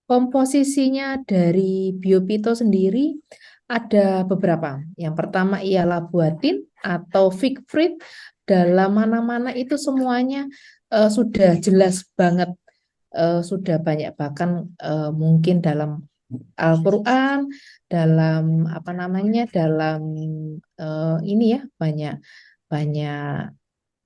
Komposisinya dari biopito sendiri ada beberapa. Yang pertama ialah buatin atau fig fruit. Dalam mana-mana itu semuanya sudah jelas banget, sudah banyak bahkan mungkin dalam Al-Quran, dalam apa namanya, dalam ini ya banyak banyak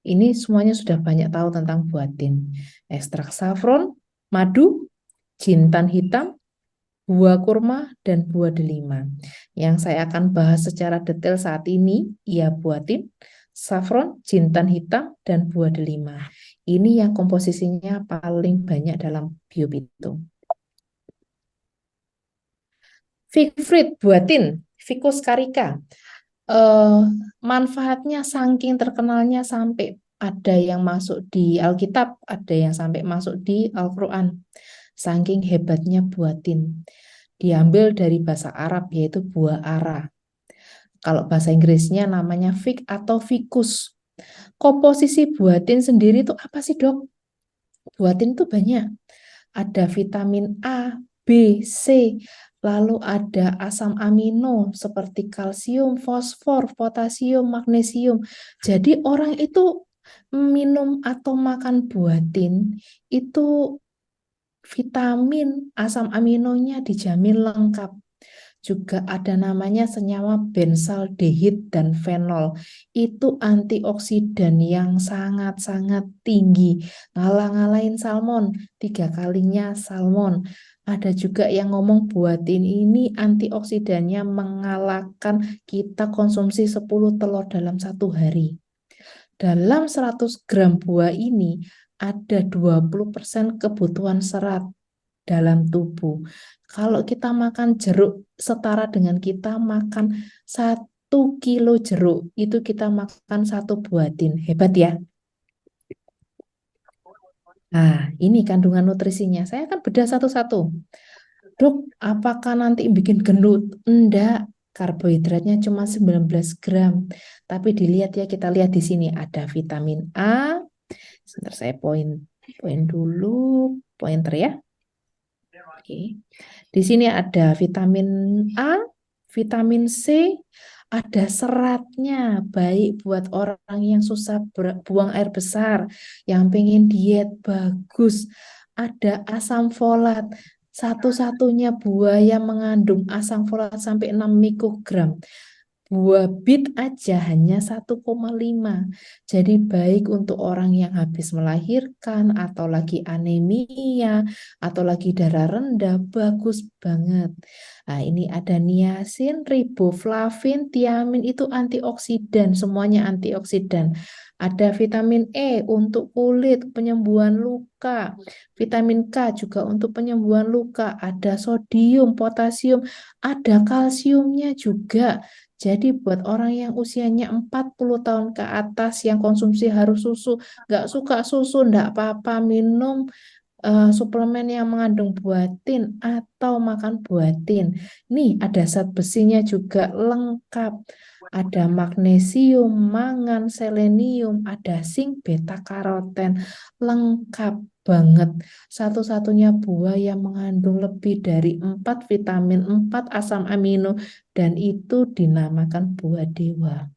ini semuanya sudah banyak tahu tentang buatin. Ekstrak saffron, madu, jintan hitam, buah kurma, dan buah delima. Yang saya akan bahas secara detail saat ini, ia buatin, saffron, jintan hitam, dan buah delima. Ini yang komposisinya paling banyak dalam biobito. Fig fruit buatin, Ficus carica. eh, Manfaatnya saking terkenalnya sampai ada yang masuk di Alkitab, ada yang sampai masuk di Al-Quran. Saking hebatnya buatin. Diambil dari bahasa Arab yaitu buah ara. Kalau bahasa Inggrisnya namanya fig atau ficus. Komposisi buatin sendiri itu apa sih, Dok? Buatin itu banyak. Ada vitamin A, B, C, lalu ada asam amino seperti kalsium, fosfor, potasium, magnesium. Jadi orang itu minum atau makan buatin itu vitamin, asam aminonya dijamin lengkap. Juga ada namanya senyawa bensaldehid dan fenol. Itu antioksidan yang sangat-sangat tinggi. Ngalah-ngalahin salmon, 3 kalinya salmon. Ada juga yang ngomong buatin ini antioksidannya mengalahkan kita konsumsi 10 telur dalam 1 hari. Dalam 100 gram buah ini ada 20% kebutuhan serat dalam tubuh. Kalau kita makan jeruk setara dengan kita makan 1 kilo jeruk, itu kita makan 1 buatin. Hebat ya. Nah, ini kandungan nutrisinya. Saya akan bedah satu-satu. Dok, apakah nanti bikin gendut? Enggak, karbohidratnya cuma 19 gram. Tapi dilihat ya, kita lihat di sini ada vitamin A. Sebentar saya poin dulu, pointer ya. Oke. Di sini ada vitamin A, vitamin C, ada seratnya, baik buat orang yang susah buang air besar, yang pengen diet bagus. Ada asam folat, satu-satunya buah yang mengandung asam folat sampai 6 mikrogram. Buah bit aja hanya 1,5. Jadi baik untuk orang yang habis melahirkan atau lagi anemia atau lagi darah rendah, bagus banget. Nah, ini ada niacin, riboflavin, tiamin itu antioksidan, semuanya antioksidan. Ada vitamin E untuk kulit, penyembuhan luka. Vitamin K juga untuk penyembuhan luka. Ada sodium, potasium, ada kalsiumnya juga. Jadi buat orang yang usianya 40 tahun ke atas yang konsumsi harus susu, nggak suka susu, nggak apa-apa, minum suplemen yang mengandung buatin atau makan buatin. Nih ada zat besinya juga lengkap. Ada magnesium, mangan, selenium, ada zinc, beta karoten, lengkap banget. Satu-satunya buah yang mengandung lebih dari 4 vitamin, 4 asam amino, dan itu dinamakan buah dewa.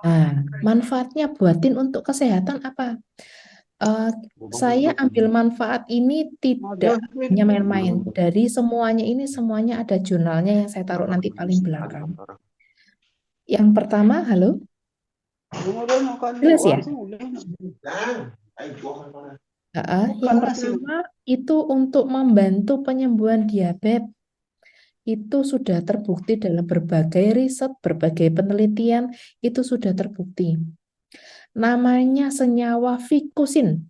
Nah, manfaatnya buatin untuk kesehatan apa? Eh, saya ambil manfaat ini tidak hanya main-main. Dari semuanya ini, semuanya ada jurnalnya yang saya taruh nanti paling belakang. Yang pertama, halo, jelas ya? Yang pertama itu untuk membantu penyembuhan diabetes. Itu sudah terbukti dalam berbagai riset, berbagai penelitian, itu sudah terbukti. Namanya senyawa fikusin.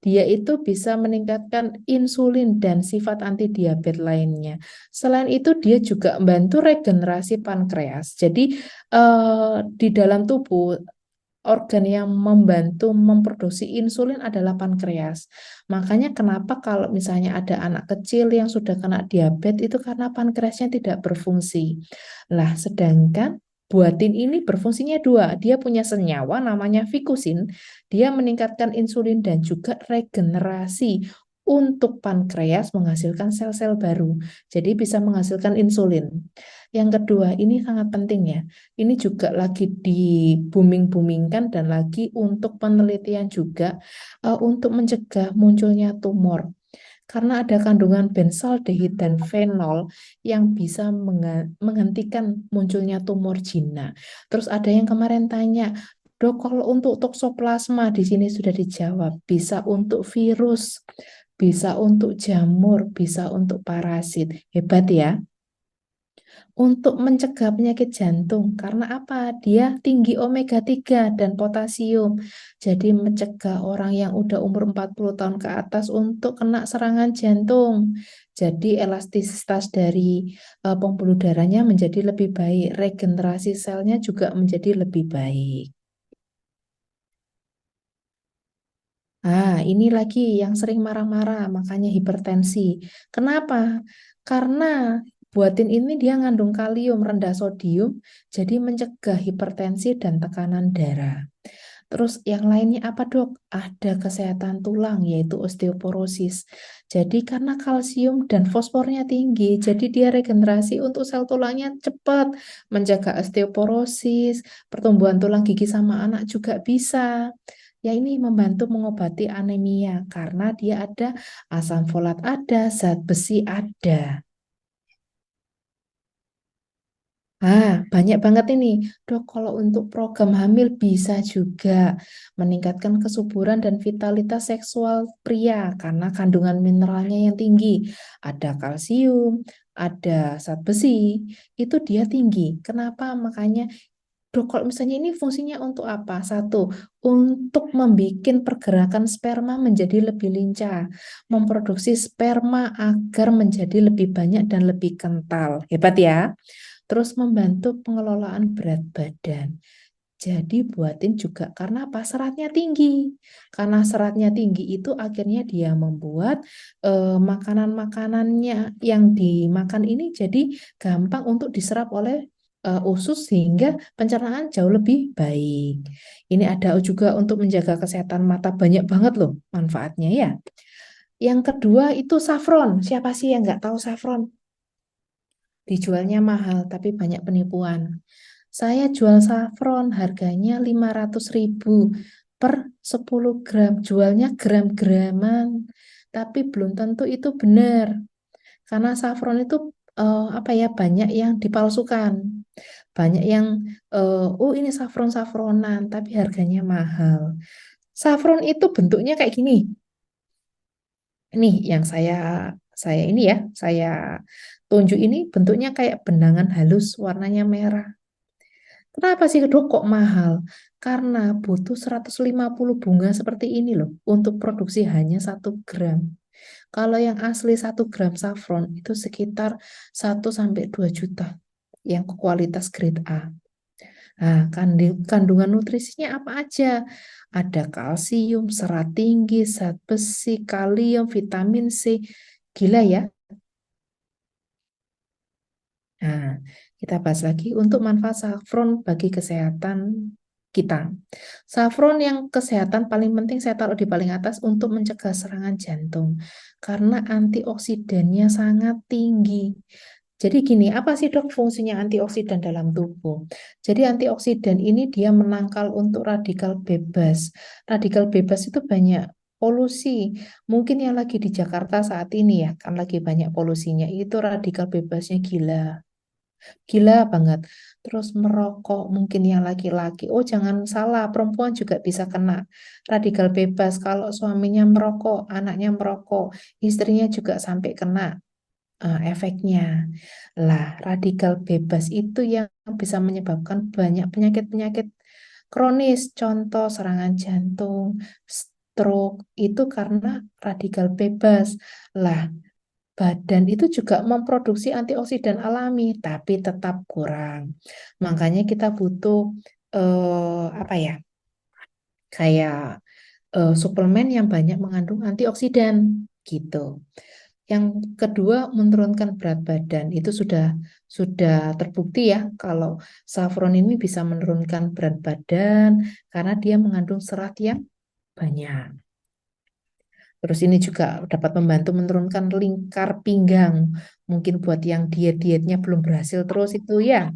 Dia itu bisa meningkatkan insulin dan sifat antidiabetes lainnya. Selain itu, dia juga membantu regenerasi pankreas. Jadi, di dalam tubuh organ yang membantu memproduksi insulin adalah pankreas. Makanya kenapa kalau misalnya ada anak kecil yang sudah kena diabetes itu karena pankreasnya tidak berfungsi. Lah, sedangkan buatin ini berfungsinya dua. Dia punya senyawa namanya fikusin. Dia meningkatkan insulin dan juga regenerasi untuk pankreas menghasilkan sel-sel baru. Jadi bisa menghasilkan insulin. Yang kedua, ini sangat penting ya. Ini juga lagi di booming-boomingkan dan lagi untuk penelitian juga untuk mencegah munculnya tumor. Karena ada kandungan benzaldehid dan fenol yang bisa menghentikan munculnya tumor jinak. Terus ada yang kemarin tanya, Dok, kalau untuk toksoplasma di sini sudah dijawab, bisa untuk virus, bisa untuk jamur, bisa untuk parasit. Hebat ya. Untuk mencegah penyakit jantung. Karena apa? Dia tinggi omega 3 dan potasium. Jadi mencegah orang yang udah umur 40 tahun ke atas untuk kena serangan jantung. Jadi elastisitas dari pembuluh darahnya menjadi lebih baik. Regenerasi selnya juga menjadi lebih baik. Ini lagi yang sering marah-marah, makanya hipertensi. Kenapa? Karena buatin ini dia ngandung kalium rendah sodium, jadi mencegah hipertensi dan tekanan darah. Terus yang lainnya apa dok? Ada kesehatan tulang yaitu osteoporosis. Jadi karena kalsium dan fosfornya tinggi, jadi dia regenerasi untuk sel tulangnya cepat, menjaga osteoporosis, pertumbuhan tulang gigi sama anak juga bisa. Ya ini membantu mengobati anemia karena dia ada asam folat ada, zat besi ada. Banyak banget ini. Dok, kalau untuk program hamil bisa juga meningkatkan kesuburan dan vitalitas seksual pria karena kandungan mineralnya yang tinggi. Ada kalsium, ada zat besi, itu dia tinggi. Kenapa? Makanya, Dok, kalau misalnya ini fungsinya untuk apa? Satu, untuk membuat pergerakan sperma menjadi lebih lincah, memproduksi sperma agar menjadi lebih banyak dan lebih kental. Hebat ya. Terus membantu pengelolaan berat badan. Jadi buatin juga karena apa? Seratnya tinggi. Karena seratnya tinggi itu akhirnya dia membuat makanan-makanannya yang dimakan ini jadi gampang untuk diserap oleh usus sehingga pencernaan jauh lebih baik. Ini ada juga untuk menjaga kesehatan mata banyak banget loh manfaatnya ya. Yang kedua itu saffron. Siapa sih yang nggak tahu saffron? Dijualnya mahal tapi banyak penipuan. Saya jual saffron harganya 500.000 per 10 gram. Jualnya gram-graman. Tapi belum tentu itu benar. Karena saffron itu apa ya banyak yang dipalsukan. Banyak yang ini saffron-saffronan tapi harganya mahal. Saffron itu bentuknya kayak gini. Ini yang saya ini ya, saya tunjuk ini bentuknya kayak benangan halus warnanya merah. Kenapa sih dok kok mahal? Karena butuh 150 bunga seperti ini loh untuk produksi hanya 1 gram. Kalau yang asli 1 gram saffron itu sekitar 1 sampai 2 juta yang kualitas grade A. Kandungan nutrisinya apa aja? Ada kalsium, serat tinggi, zat besi, kalium, vitamin C. Gila ya. Nah, kita bahas lagi untuk manfaat saffron bagi kesehatan kita. Saffron yang kesehatan paling penting saya taruh di paling atas untuk mencegah serangan jantung karena antioksidannya sangat tinggi. Jadi gini, apa sih dok fungsinya antioksidan dalam tubuh? Jadi antioksidan ini dia menangkal untuk radikal bebas. Radikal bebas itu banyak polusi. Mungkin yang lagi di Jakarta saat ini ya, kan lagi banyak polusinya. Itu radikal bebasnya gila. Gila banget. Terus merokok mungkin yang laki-laki. Oh, jangan salah, perempuan juga bisa kena radikal bebas. Kalau suaminya merokok, anaknya merokok, istrinya juga sampai kena efeknya. Lah, radikal bebas itu yang bisa menyebabkan banyak penyakit-penyakit kronis, contoh serangan jantung, stroke, itu karena radikal bebas. Lah, badan itu juga memproduksi antioksidan alami, tapi tetap kurang. Makanya kita butuh apa ya? kayak suplemen yang banyak mengandung antioksidan gitu. Yang kedua, menurunkan berat badan. Itu sudah terbukti ya kalau saffron ini bisa menurunkan berat badan karena dia mengandung serat yang banyak. Terus ini juga dapat membantu menurunkan lingkar pinggang. Mungkin buat yang diet-dietnya belum berhasil terus itu ya.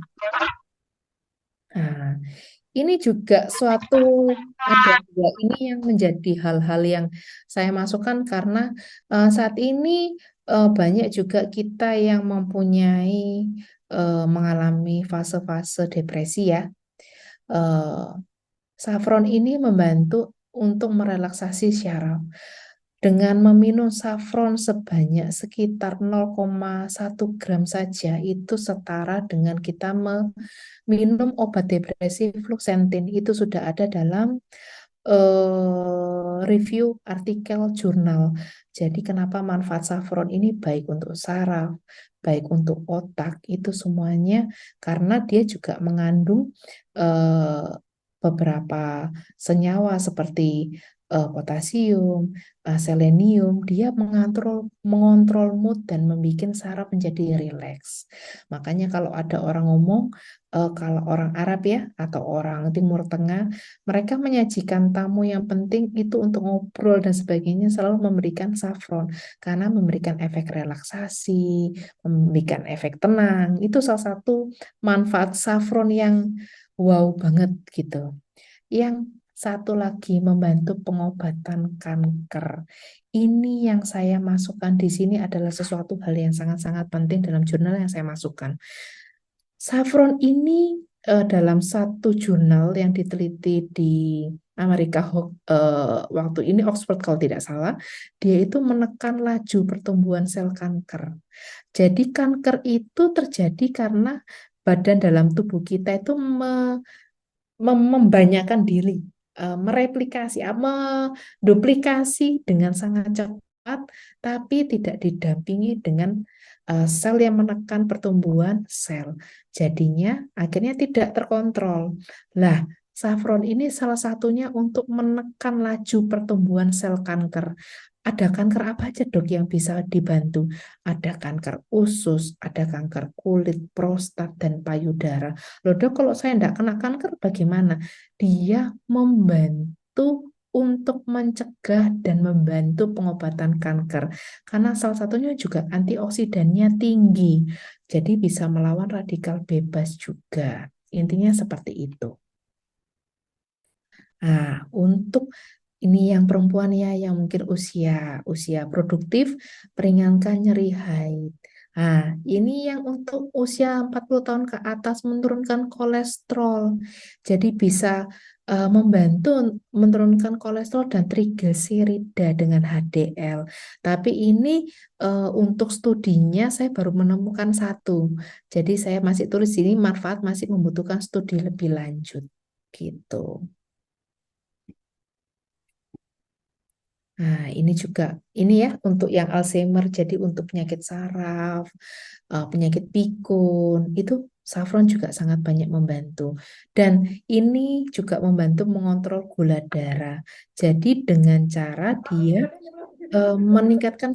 Nah, ini juga suatu ada dua ini yang menjadi hal-hal yang saya masukkan karena saat ini banyak juga kita yang mempunyai mengalami fase-fase depresi ya. Eh, Saffron ini membantu untuk merelaksasi syaraf. Dengan meminum saffron sebanyak sekitar 0,1 gram saja itu setara dengan kita minum obat depresi fluoxetine. Itu sudah ada dalam review artikel jurnal. Jadi kenapa manfaat saffron ini baik untuk saraf, baik untuk otak, itu semuanya karena dia juga mengandung eh, beberapa senyawa seperti potasium, selenium, dia mengontrol mood dan membuat saraf menjadi rileks. Makanya kalau ada orang ngomong, kalau orang Arab ya atau orang Timur Tengah, mereka menyajikan tamu yang penting itu untuk ngobrol dan sebagainya selalu memberikan saffron karena memberikan efek relaksasi, memberikan efek tenang. Itu salah satu manfaat saffron yang wow banget gitu. Yang satu lagi membantu pengobatan kanker. Ini yang saya masukkan di sini adalah sesuatu hal yang sangat-sangat penting dalam jurnal yang saya masukkan. Saffron ini dalam satu jurnal yang diteliti di Amerika waktu ini Oxford kalau tidak salah, dia itu menekan laju pertumbuhan sel kanker. Jadi kanker itu terjadi karena badan dalam tubuh kita itu membanyakkan diri, mereplikasi, menduplikasi dengan sangat cepat, tapi tidak didampingi dengan sel yang menekan pertumbuhan sel. Jadinya akhirnya tidak terkontrol. Lah, saffron ini salah satunya untuk menekan laju pertumbuhan sel kanker. Ada kanker apa aja dok yang bisa dibantu? Ada kanker usus, ada kanker kulit, prostat, dan payudara. Loh dok, kalau saya tidak kena kanker bagaimana? Dia membantu untuk mencegah dan membantu pengobatan kanker. Karena salah satunya juga antioksidannya tinggi. Jadi bisa melawan radikal bebas juga. Intinya seperti itu. Nah, untuk ini yang perempuan ya, yang mungkin usia usia produktif, meringankan nyeri haid. Nah, ini yang untuk usia 40 tahun ke atas menurunkan kolesterol. Jadi bisa membantu menurunkan kolesterol dan trigliserida dengan HDL. Tapi ini untuk studinya saya baru menemukan satu. Jadi saya masih tulis ini manfaat masih membutuhkan studi lebih lanjut. Gitu. Nah, ini juga ini ya untuk yang Alzheimer, jadi untuk penyakit saraf, penyakit pikun, itu saffron juga sangat banyak membantu. Dan ini juga membantu mengontrol gula darah. Jadi dengan cara dia meningkatkan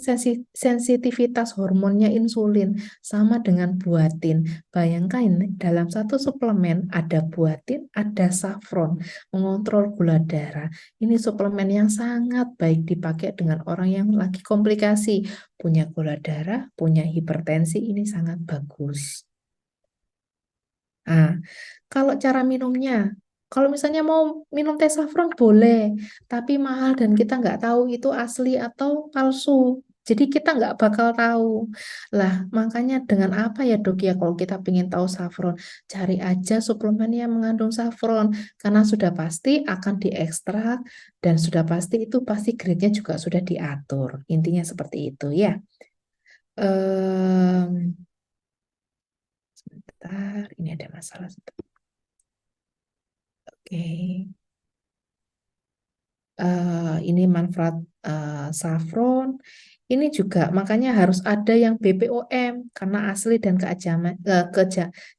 sensitivitas hormonnya insulin sama dengan buatin. Bayangkan dalam satu suplemen ada buatin, ada saffron, mengontrol gula darah. Ini suplemen yang sangat baik dipakai dengan orang yang lagi komplikasi, punya gula darah, punya hipertensi, ini sangat bagus. Nah, kalau cara minumnya, kalau misalnya mau minum teh saffron boleh, tapi mahal dan kita nggak tahu itu asli atau palsu. Jadi kita nggak bakal tahu. Lah, makanya dengan apa ya dok ya kalau kita ingin tahu saffron, cari aja suplemen yang mengandung saffron karena sudah pasti akan diekstrak dan sudah pasti itu pasti grade-nya juga sudah diatur. Intinya seperti itu ya. Sebentar, ini ada masalah. Oke. Ini manfaat saffron. Ini juga makanya harus ada yang BPOM karena asli dan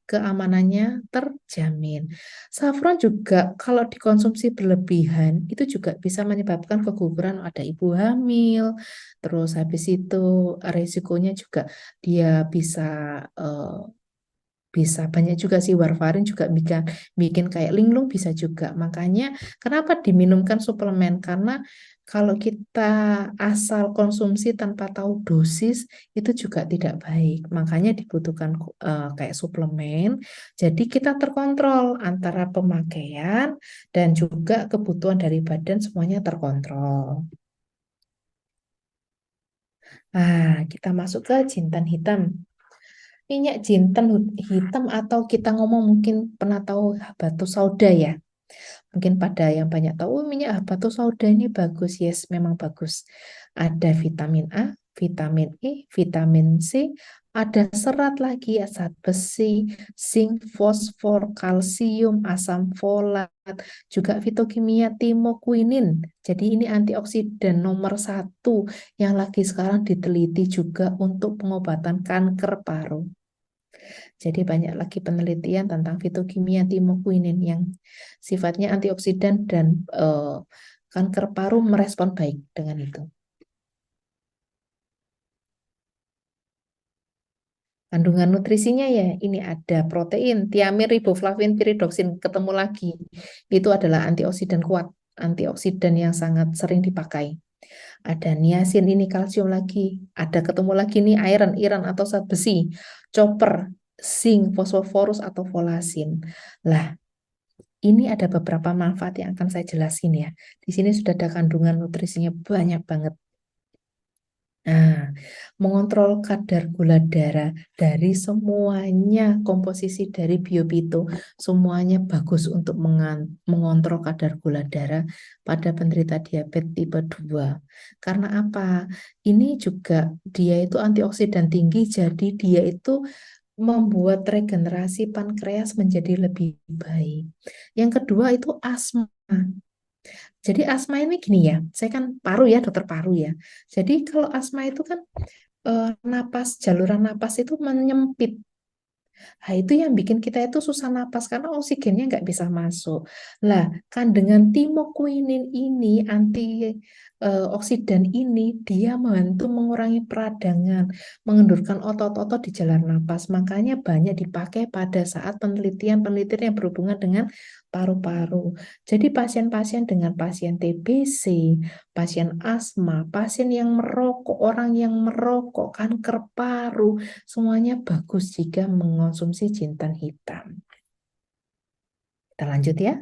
keamanannya terjamin. Saffron juga kalau dikonsumsi berlebihan itu juga bisa menyebabkan keguguran ada ibu hamil. Terus habis itu resikonya juga dia bisa eh, bisa banyak juga sih warfarin juga bikin bikin kayak linglung bisa juga. Makanya kenapa diminumkan suplemen? Karena kalau kita asal konsumsi tanpa tahu dosis itu juga tidak baik. Makanya dibutuhkan kayak suplemen. Jadi kita terkontrol antara pemakaian dan juga kebutuhan dari badan semuanya terkontrol. Nah, kita masuk ke jintan hitam. Minyak jintan hitam atau kita ngomong mungkin pernah tahu habatus sauda ya. Mungkin pada yang banyak tahu minyak habatus sauda ini bagus. Yes, memang bagus. Ada vitamin A, vitamin E, vitamin C, ada serat lagi, zat besi, zinc, fosfor, kalsium, asam folat, juga fitokimia timokuinin. Jadi ini antioksidan nomor satu yang lagi sekarang diteliti juga untuk pengobatan kanker paru. Jadi banyak lagi penelitian tentang fitokimia timokuinin yang sifatnya antioksidan dan kanker paru merespon baik dengan itu. Kandungan nutrisinya ya, ini ada protein, tiamir, riboflavin, piridoksin, ketemu lagi. Itu adalah antioksidan kuat, antioksidan yang sangat sering dipakai. Ada niacin, ini kalsium lagi. Ada ketemu lagi nih iron atau zat besi, copper, zinc, fosforus atau folasin. Lah, ini ada beberapa manfaat yang akan saya jelasin ya. Di sini sudah ada kandungan nutrisinya banyak banget. Nah, mengontrol kadar gula darah dari semuanya komposisi dari Biopito, semuanya bagus untuk mengontrol kadar gula darah pada penderita diabetes tipe 2. Karena apa? Ini juga dia itu antioksidan tinggi, jadi dia itu membuat regenerasi pankreas menjadi lebih baik. Yang kedua itu asma. Jadi asma ini gini ya, saya kan paru ya, dokter paru ya. Jadi kalau asma itu kan jaluran napas itu menyempit. Nah, itu yang bikin kita itu susah napas karena oksigennya nggak bisa masuk. Lah, kandungan timokuinin ini, anti oksidan ini, dia membantu mengurangi peradangan, mengendurkan otot-otot di jalan napas. Makanya banyak dipakai pada saat penelitian-penelitian yang berhubungan dengan paru-paru. Jadi pasien-pasien dengan pasien TBC, pasien asma, pasien yang merokok, orang yang merokok, kanker paru, semuanya bagus jika mengonsumsi jintan hitam. Kita lanjut ya.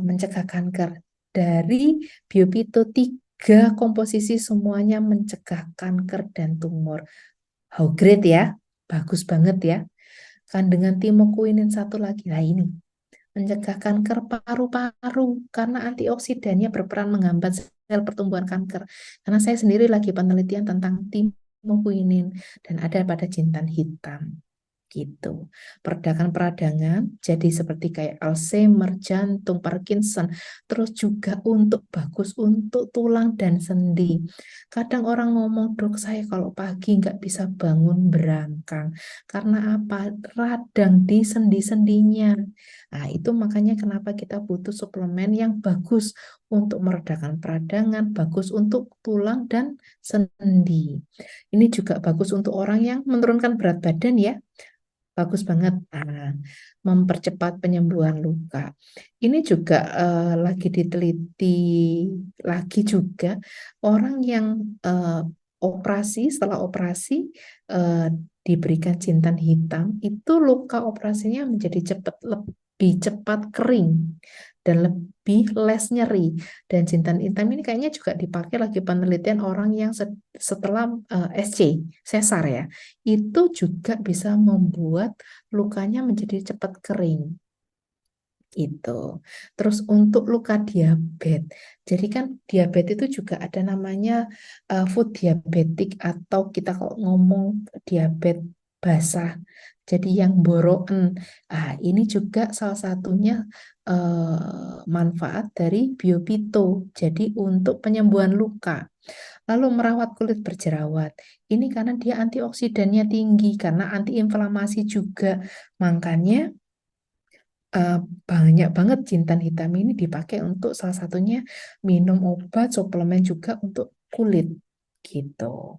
Mencegah kanker. Dari Biopito 3 komposisi semuanya mencegah kanker dan tumor. How great ya. Bagus banget ya. Kandungan timokuinin satu lagi. Nah ini. Mencegah kanker paru-paru karena antioksidannya berperan menghambat sel pertumbuhan kanker. Karena saya sendiri lagi penelitian tentang timokuinin dan ada pada jintan hitam gitu. Peradangan-peradangan jadi seperti kayak Alzheimer, jantung, Parkinson, terus juga untuk bagus untuk tulang dan sendi. Kadang orang ngomong, dok saya kalau pagi nggak bisa bangun berangkang. Karena apa? Radang di sendi-sendinya. Nah, itu makanya kenapa kita butuh suplemen yang bagus untuk meredakan peradangan, bagus untuk tulang dan sendi. Ini juga bagus untuk orang yang menurunkan berat badan ya. Bagus banget. Mempercepat penyembuhan luka. Ini juga lagi diteliti lagi juga orang yang operasi setelah operasi eh, diberikan jintan hitam itu luka operasinya menjadi lebih cepat kering dan lebih less nyeri. Dan jintan hitam ini kayaknya juga dipakai lagi penelitian orang yang setelah SC, sesar ya, itu juga bisa membuat lukanya menjadi cepat kering itu. Terus untuk luka diabetes, jadi kan diabetes itu juga ada namanya food diabetik atau kita kalau ngomong diabetes basah. Jadi yang boroen. Ah, ini juga salah satunya manfaat dari biopito. Jadi untuk penyembuhan luka. Lalu merawat kulit berjerawat. Ini karena dia antioksidannya tinggi, karena antiinflamasi juga. Makanya eh, banyak banget jintan hitam ini dipakai untuk salah satunya minum obat, suplemen juga untuk kulit. Gitu.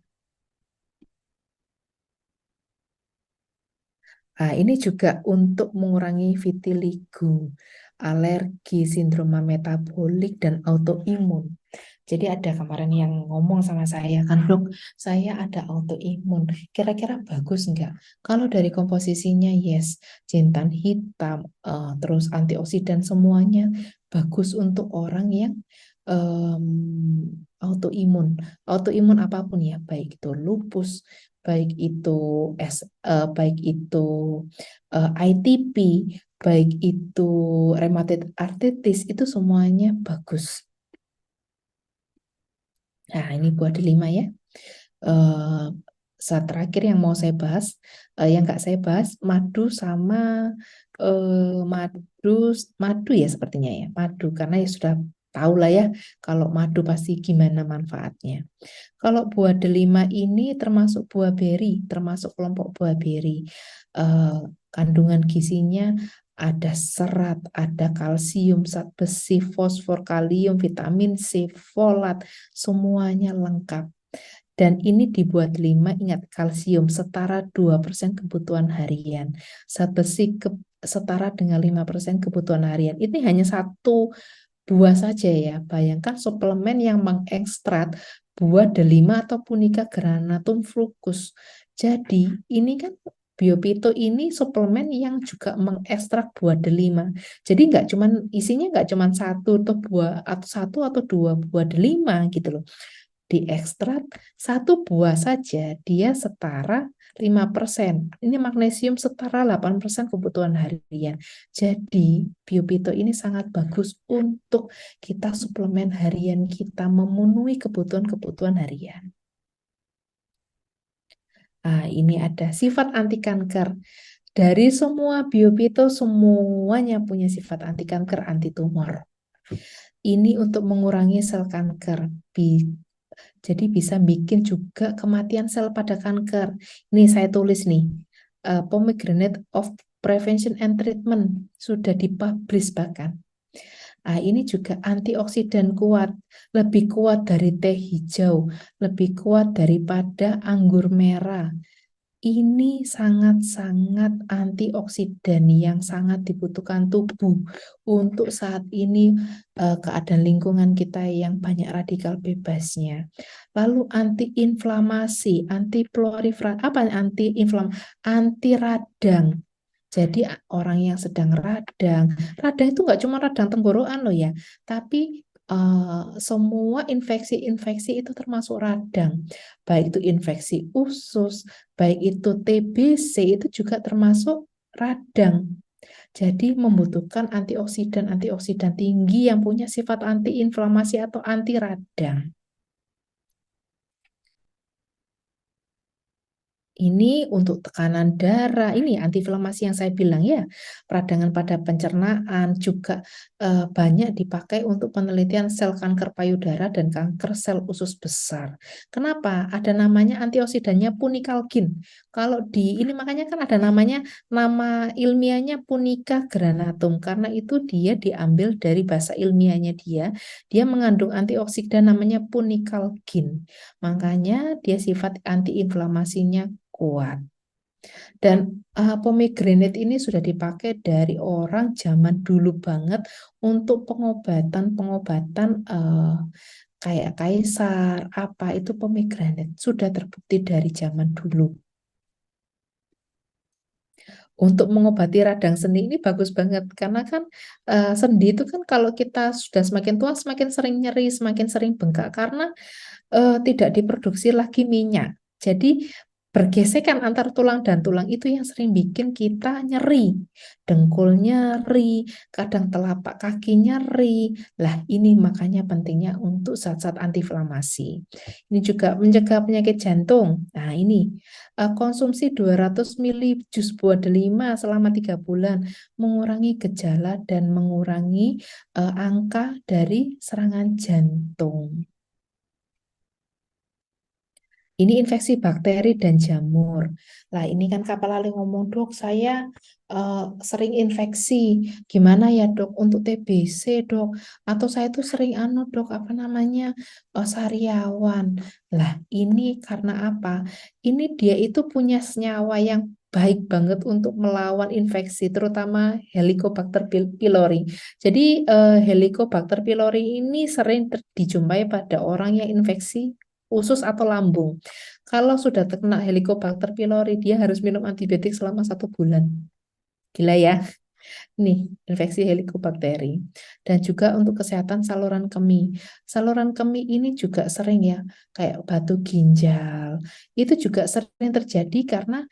Nah, ini juga untuk mengurangi vitiligo, alergi, sindroma metabolik, dan autoimun. Jadi ada kemarin yang ngomong sama saya, kan dok, saya ada autoimun. Kira-kira bagus nggak? Kalau dari komposisinya, yes, jintan hitam, terus antioksidan semuanya bagus untuk orang yang autoimun. Autoimun apapun ya, baik itu lupus, baik itu baik itu ITP, baik itu rheumatoid arthritis, itu semuanya bagus. Nah, ini buah delima ya. eh Saat terakhir yang mau saya bahas, yang nggak saya bahas, madu sama madu, madu ya sepertinya ya, madu karena ya sudah tahu lah ya kalau madu pasti gimana manfaatnya. Kalau buah delima ini termasuk buah beri, termasuk kelompok buah beri. Eh, Kandungan gizinya ada serat, ada kalsium, zat besi, fosfor, kalium, vitamin C, folat, semuanya lengkap. Dan ini dibuat 5, ingat kalsium setara 2% kebutuhan harian. Zat besi setara dengan 5% kebutuhan harian. Ini hanya satu buah saja ya. Bayangkan suplemen yang mengekstrak buah delima atau punica granatum fructus. Jadi ini kan Biopito ini suplemen yang juga mengekstrak buah delima. Jadi nggak cuman isinya nggak cuman satu atau dua buah delima gitu loh, diekstrak satu buah saja dia setara 5%. Ini magnesium setara 8% kebutuhan harian. Jadi Biopito ini sangat bagus untuk kita suplemen harian kita memenuhi kebutuhan-kebutuhan harian. Nah, ini ada sifat anti kanker. Dari semua Biopito semuanya punya sifat anti kanker, anti tumor. Ini untuk mengurangi sel kanker. Jadi bisa bikin juga kematian sel pada kanker. Ini saya tulis nih, Pomegranate of Prevention and Treatment sudah dipublish bahkan. Nah, ini juga antioksidan kuat, lebih kuat dari teh hijau, lebih kuat daripada anggur merah. Ini sangat-sangat antioksidan yang sangat dibutuhkan tubuh untuk saat ini keadaan lingkungan kita yang banyak radikal bebasnya. Lalu antiinflamasi, anti proliferasi, apa anti-inflam, anti radang. Jadi orang yang sedang radang, radang itu nggak cuma radang tenggorokan loh ya, tapi semua infeksi-infeksi itu termasuk radang. Baik itu infeksi usus, baik itu TBC itu juga termasuk radang. Jadi membutuhkan antioksidan tinggi yang punya sifat antiinflamasi atau anti radang. Ini untuk tekanan darah, ini antiinflamasi yang saya bilang ya, peradangan pada pencernaan juga banyak dipakai untuk penelitian sel kanker payudara dan kanker sel usus besar. Kenapa? Ada namanya antioksidannya punicalgin. Kalau di ini makanya kan ada namanya, nama ilmiahnya Punica granatum karena itu dia diambil dari bahasa ilmiahnya dia mengandung antioksidan namanya punicalgin. Makanya dia sifat antiinflamasinya kuat. Dan pomegranate ini sudah dipakai dari orang zaman dulu banget untuk pengobatan-pengobatan kayak kaisar, apa itu pomegranate sudah terbukti dari zaman dulu. Untuk mengobati radang sendi ini bagus banget karena kan sendi itu kan kalau kita sudah semakin tua semakin sering nyeri, semakin sering bengkak karena tidak diproduksi lagi minyak. Jadi bergesekan antar tulang dan tulang itu yang sering bikin kita nyeri, dengkul nyeri, kadang telapak kaki nyeri. Lah ini makanya pentingnya untuk zat-zat antiinflamasi. Ini juga mencegah penyakit jantung. Nah ini konsumsi 200 ml jus buah delima selama 3 bulan mengurangi gejala dan mengurangi angka dari serangan jantung. Ini infeksi bakteri dan jamur. Lah ini kan Kak Lali ngomong, dok saya sering infeksi. Gimana ya dok untuk TBC dok? Atau saya tuh sering dok apa namanya sariawan. Lah ini karena apa? Ini dia itu punya senyawa yang baik banget untuk melawan infeksi, terutama Helicobacter pylori. Jadi Helicobacter pylori ini sering dijumpai pada orang yang infeksi usus atau lambung. Kalau sudah terkena Helicobacter pylori, dia harus minum antibiotik selama 1 bulan. Gila ya, nih infeksi helikobakteri. Dan juga untuk kesehatan saluran kemih. Saluran kemih ini juga sering ya, kayak batu ginjal. Itu juga sering terjadi karena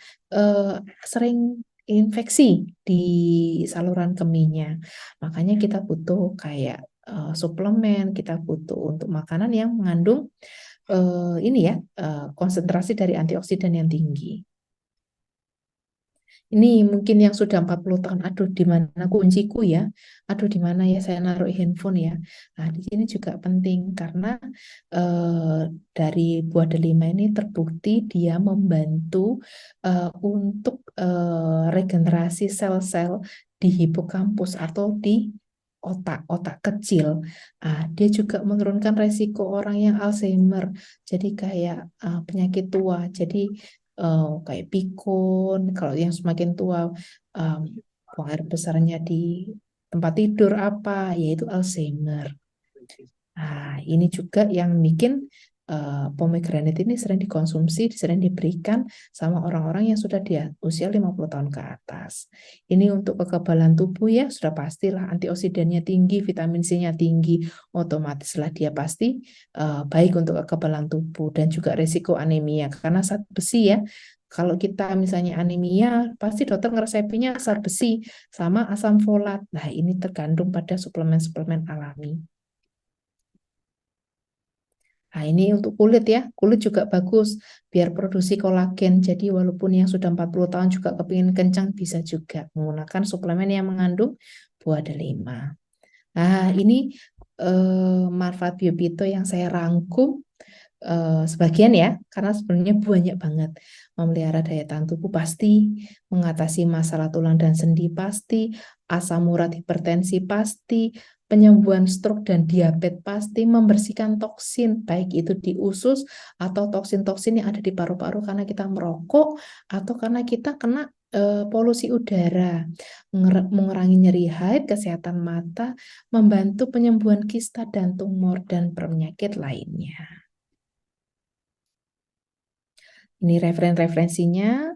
sering infeksi di saluran kemihnya. Makanya kita butuh kayak suplemen, kita butuh untuk makanan yang mengandung ini ya konsentrasi dari antioksidan yang tinggi. Ini mungkin yang sudah 40 tahun, aduh di mana kunciku ya, aduh di mana ya saya naruh handphone ya. Nah di sini juga penting karena dari buah delima ini terbukti dia membantu untuk regenerasi sel-sel di hipokampus atau di otak kecil. Dia juga menurunkan resiko orang yang Alzheimer, jadi kayak penyakit tua. Jadi kayak pikun, kalau yang semakin tua buang air besarnya di tempat tidur apa, yaitu Alzheimer. Nah, ini juga yang bikin pomegranate ini sering dikonsumsi, sering diberikan sama orang-orang yang sudah di usia 50 tahun ke atas. Ini untuk kekebalan tubuh ya, sudah pastilah antioksidannya tinggi, vitamin C-nya tinggi, otomatislah dia pasti baik untuk kekebalan tubuh dan juga resiko anemia. Karena zat besi ya, kalau kita misalnya anemia, pasti dokter ngeresepinnya zat besi sama asam folat. Nah, ini terkandung pada suplemen-suplemen alami. Nah, ini untuk kulit ya. Kulit juga bagus biar produksi kolagen. Jadi walaupun yang sudah 40 tahun juga kepingin kencang bisa juga menggunakan suplemen yang mengandung buah delima. Nah, ini manfaat Biopito yang saya rangkum sebagian ya, karena sebenarnya banyak banget. Memelihara daya tahan tubuh pasti, mengatasi masalah tulang dan sendi pasti, asam urat hipertensi pasti, penyembuhan stroke dan diabetes pasti, membersihkan toksin, baik itu di usus atau toksin-toksin yang ada di paru-paru karena kita merokok atau karena kita kena polusi udara, mengurangi nyeri haid, kesehatan mata, membantu penyembuhan kista dan tumor dan penyakit lainnya. Ini referensinya,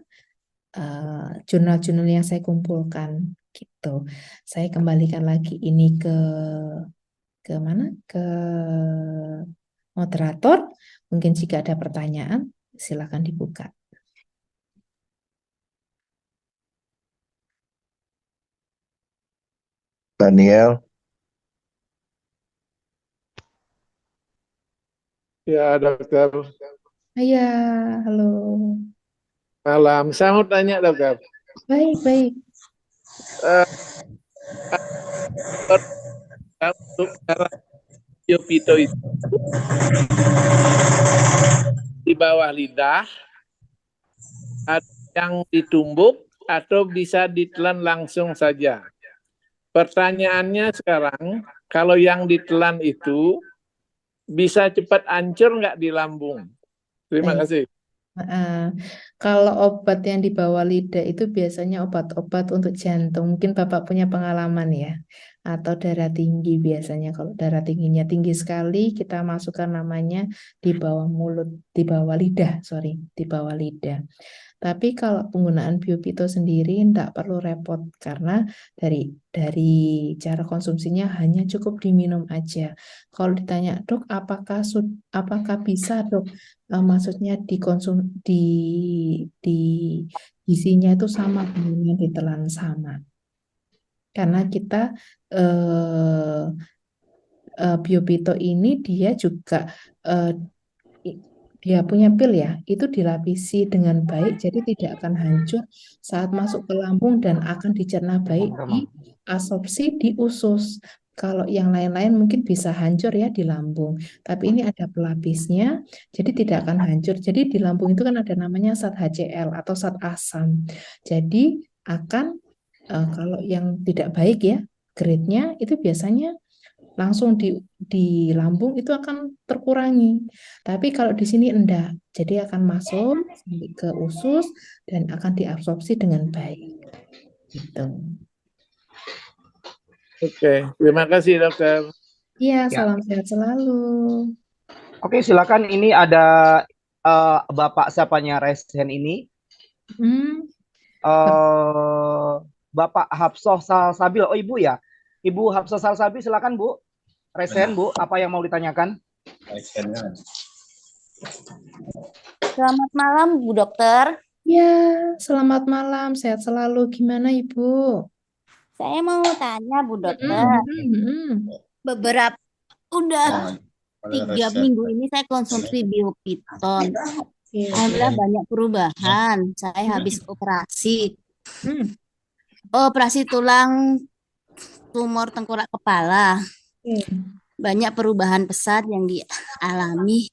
jurnal-jurnal yang saya kumpulkan gitu. Saya kembalikan lagi ini ke mana? Ke moderator. Mungkin jika ada pertanyaan, silakan dibuka. Daniel. Ya, dokter. Ya, halo. Malam. Saya mau tanya, dokter. Baik. Untuk Biopito itu di bawah lidah, ada yang ditumbuk atau bisa ditelan langsung saja. Pertanyaannya sekarang, kalau yang ditelan itu bisa cepat hancur nggak di lambung? Terima Baik. kasih. Kalau obat yang di bawah lidah itu biasanya obat-obat untuk jantung. Mungkin Bapak punya pengalaman ya. Atau darah tinggi biasanya. Kalau darah tingginya tinggi sekali, kita masukkan namanya di bawah mulut, di bawah lidah, di bawah lidah. Tapi kalau penggunaan biopito sendiri tidak perlu repot karena dari cara konsumsinya hanya cukup diminum aja. Kalau ditanya, dok, apakah bisa dok? Maksudnya di isinya itu sama dengan yang ditelan sama. Karena kita eh, biopito ini dia juga eh, i- dia punya pil ya, itu dilapisi dengan baik, jadi tidak akan hancur saat masuk ke lambung dan akan dicerna baik di absorpsi di usus. Kalau yang lain-lain mungkin bisa hancur ya di lambung, tapi ini ada pelapisnya, jadi tidak akan hancur. Jadi di lambung itu kan ada namanya zat HCl atau zat asam. Jadi akan kalau yang tidak baik ya, grade-nya itu biasanya langsung di lambung itu akan terkurangi. Tapi kalau di sini enggak, jadi akan masuk sampai ke usus dan akan diabsorpsi dengan baik. Gitu. Oke, terima kasih dokter. Iya, Ya. salam sehat selalu. Oke, silakan. Ini ada Bapak siapanya Resen ini. Hmm, Bapak Hafsah Salsabil. Oh, Ibu ya. Ibu Hafsah Salsabil, silakan Bu. Resen Bu, apa yang mau ditanyakan? Selamat malam, Bu Dokter. ya, selamat malam, sehat selalu. Gimana Ibu? Saya mau tanya, Bu Dokter. Beberapa udah 3 minggu ini saya konsumsi biopiton. Alhamdulillah banyak perubahan. Saya habis operasi. Operasi tulang tumor tengkorak kepala. Banyak perubahan besar yang dialami.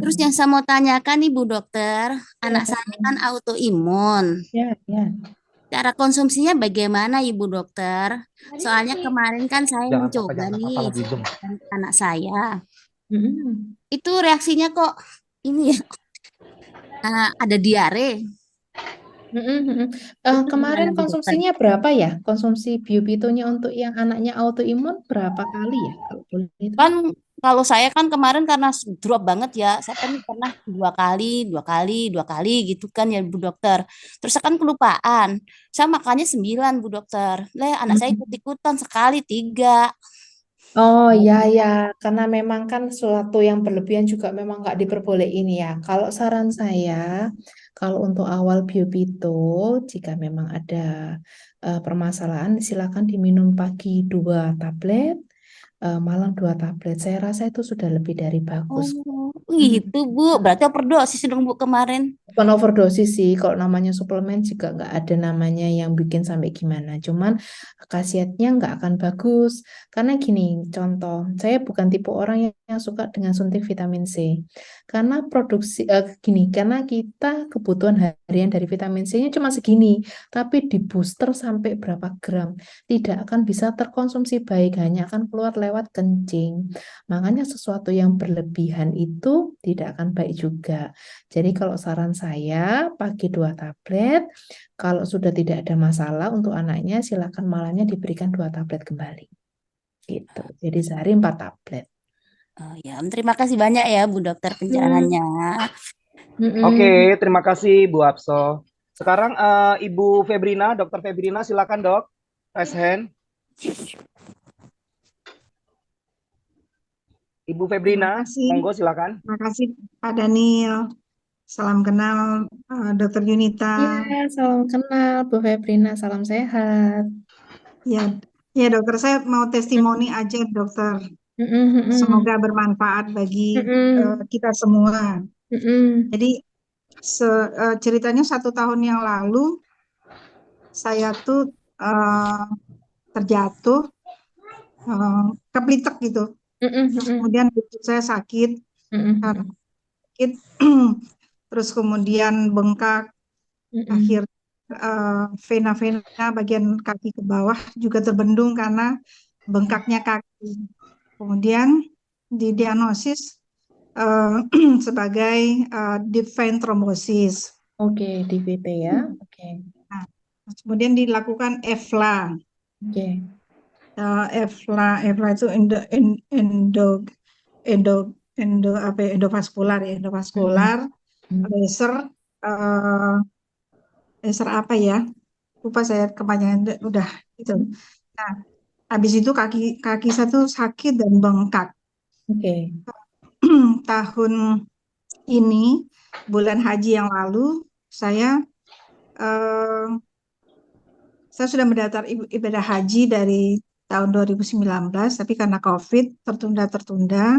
Terus yang saya mau tanyakan nih Bu Dokter, anak saya kan autoimun. Ya, ya. Cara konsumsinya bagaimana Ibu Dokter? Soalnya kemarin kan saya mencoba nih anak saya. Itu reaksinya kok ini ya ada diare. Kemarin Gimana, Bu Dokter? konsumsinya berapa ya? Konsumsi biopitonya untuk yang anaknya autoimun berapa kali ya? Kalau boleh itu. Kan kalau saya kan kemarin karena drop banget ya, saya kan pernah 2 kali gitu kan ya Bu Dokter. Terus saya kan kelupaan, saya makannya 9 Bu Dokter. Lah anak saya ikut-ikutan sekali 3. Oh ya ya, karena memang kan suatu yang berlebihan juga memang nggak diperbolehin ya. Kalau saran saya, kalau untuk awal biopito, jika memang ada permasalahan, silakan diminum pagi 2 tablet, malam 2 tablet. Saya rasa itu sudah lebih dari bagus. Oh, gitu Bu. Berarti overdosis dong Bu kemarin. Bukan overdosis sih, kalau namanya suplemen juga nggak ada namanya yang bikin sampai gimana. Cuman khasiatnya nggak akan bagus. Karena gini, contoh, saya bukan tipe orang yang suka dengan suntik vitamin C. Karena karena kita kebutuhan harian dari vitamin C-nya cuma segini. Tapi di booster sampai berapa gram. Tidak akan bisa terkonsumsi baik, hanya akan keluar lewat kencing. Makanya sesuatu yang berlebihan itu tidak akan baik juga. Jadi kalau saran saya pagi 2 tablet, kalau sudah tidak ada masalah untuk anaknya silakan malamnya diberikan 2 tablet kembali. Gitu. Jadi sehari 4 tablet. Oh ya, terima kasih banyak ya Bu Dokter pencerahannya. Oke, terima kasih Bu Hafsah. Sekarang Ibu Febrina, Dokter Febrina, silakan Dok. Raise hand. Ibu Febrina, monggo silakan. Terima kasih Pak Daniel. Salam kenal Dokter Yunita. Ya, salam kenal Bu Febrina, salam sehat. Ya dokter, saya mau testimoni aja dokter. Semoga bermanfaat bagi kita semua. Jadi ceritanya 1 tahun yang lalu saya tuh terjatuh keplitek gitu. Kemudian saya sakit, terus kemudian bengkak, akhirnya vena-vena bagian kaki ke bawah juga terbendung karena bengkaknya kaki. Kemudian didiagnosis sebagai deep vein thrombosis. Oke, DVT ya. Oke. Nah, kemudian dilakukan EFLA. Oke. EFLA itu endovaskular ya, endovaskular laser eh, laser apa ya? Lupa saya kepanjangan udah itu. Nah, habis itu kaki saya tuh sakit dan bengkak. Oke. Tahun ini bulan haji yang lalu saya eh, saya sudah mendaftar ibadah haji dari tahun 2019, tapi karena COVID tertunda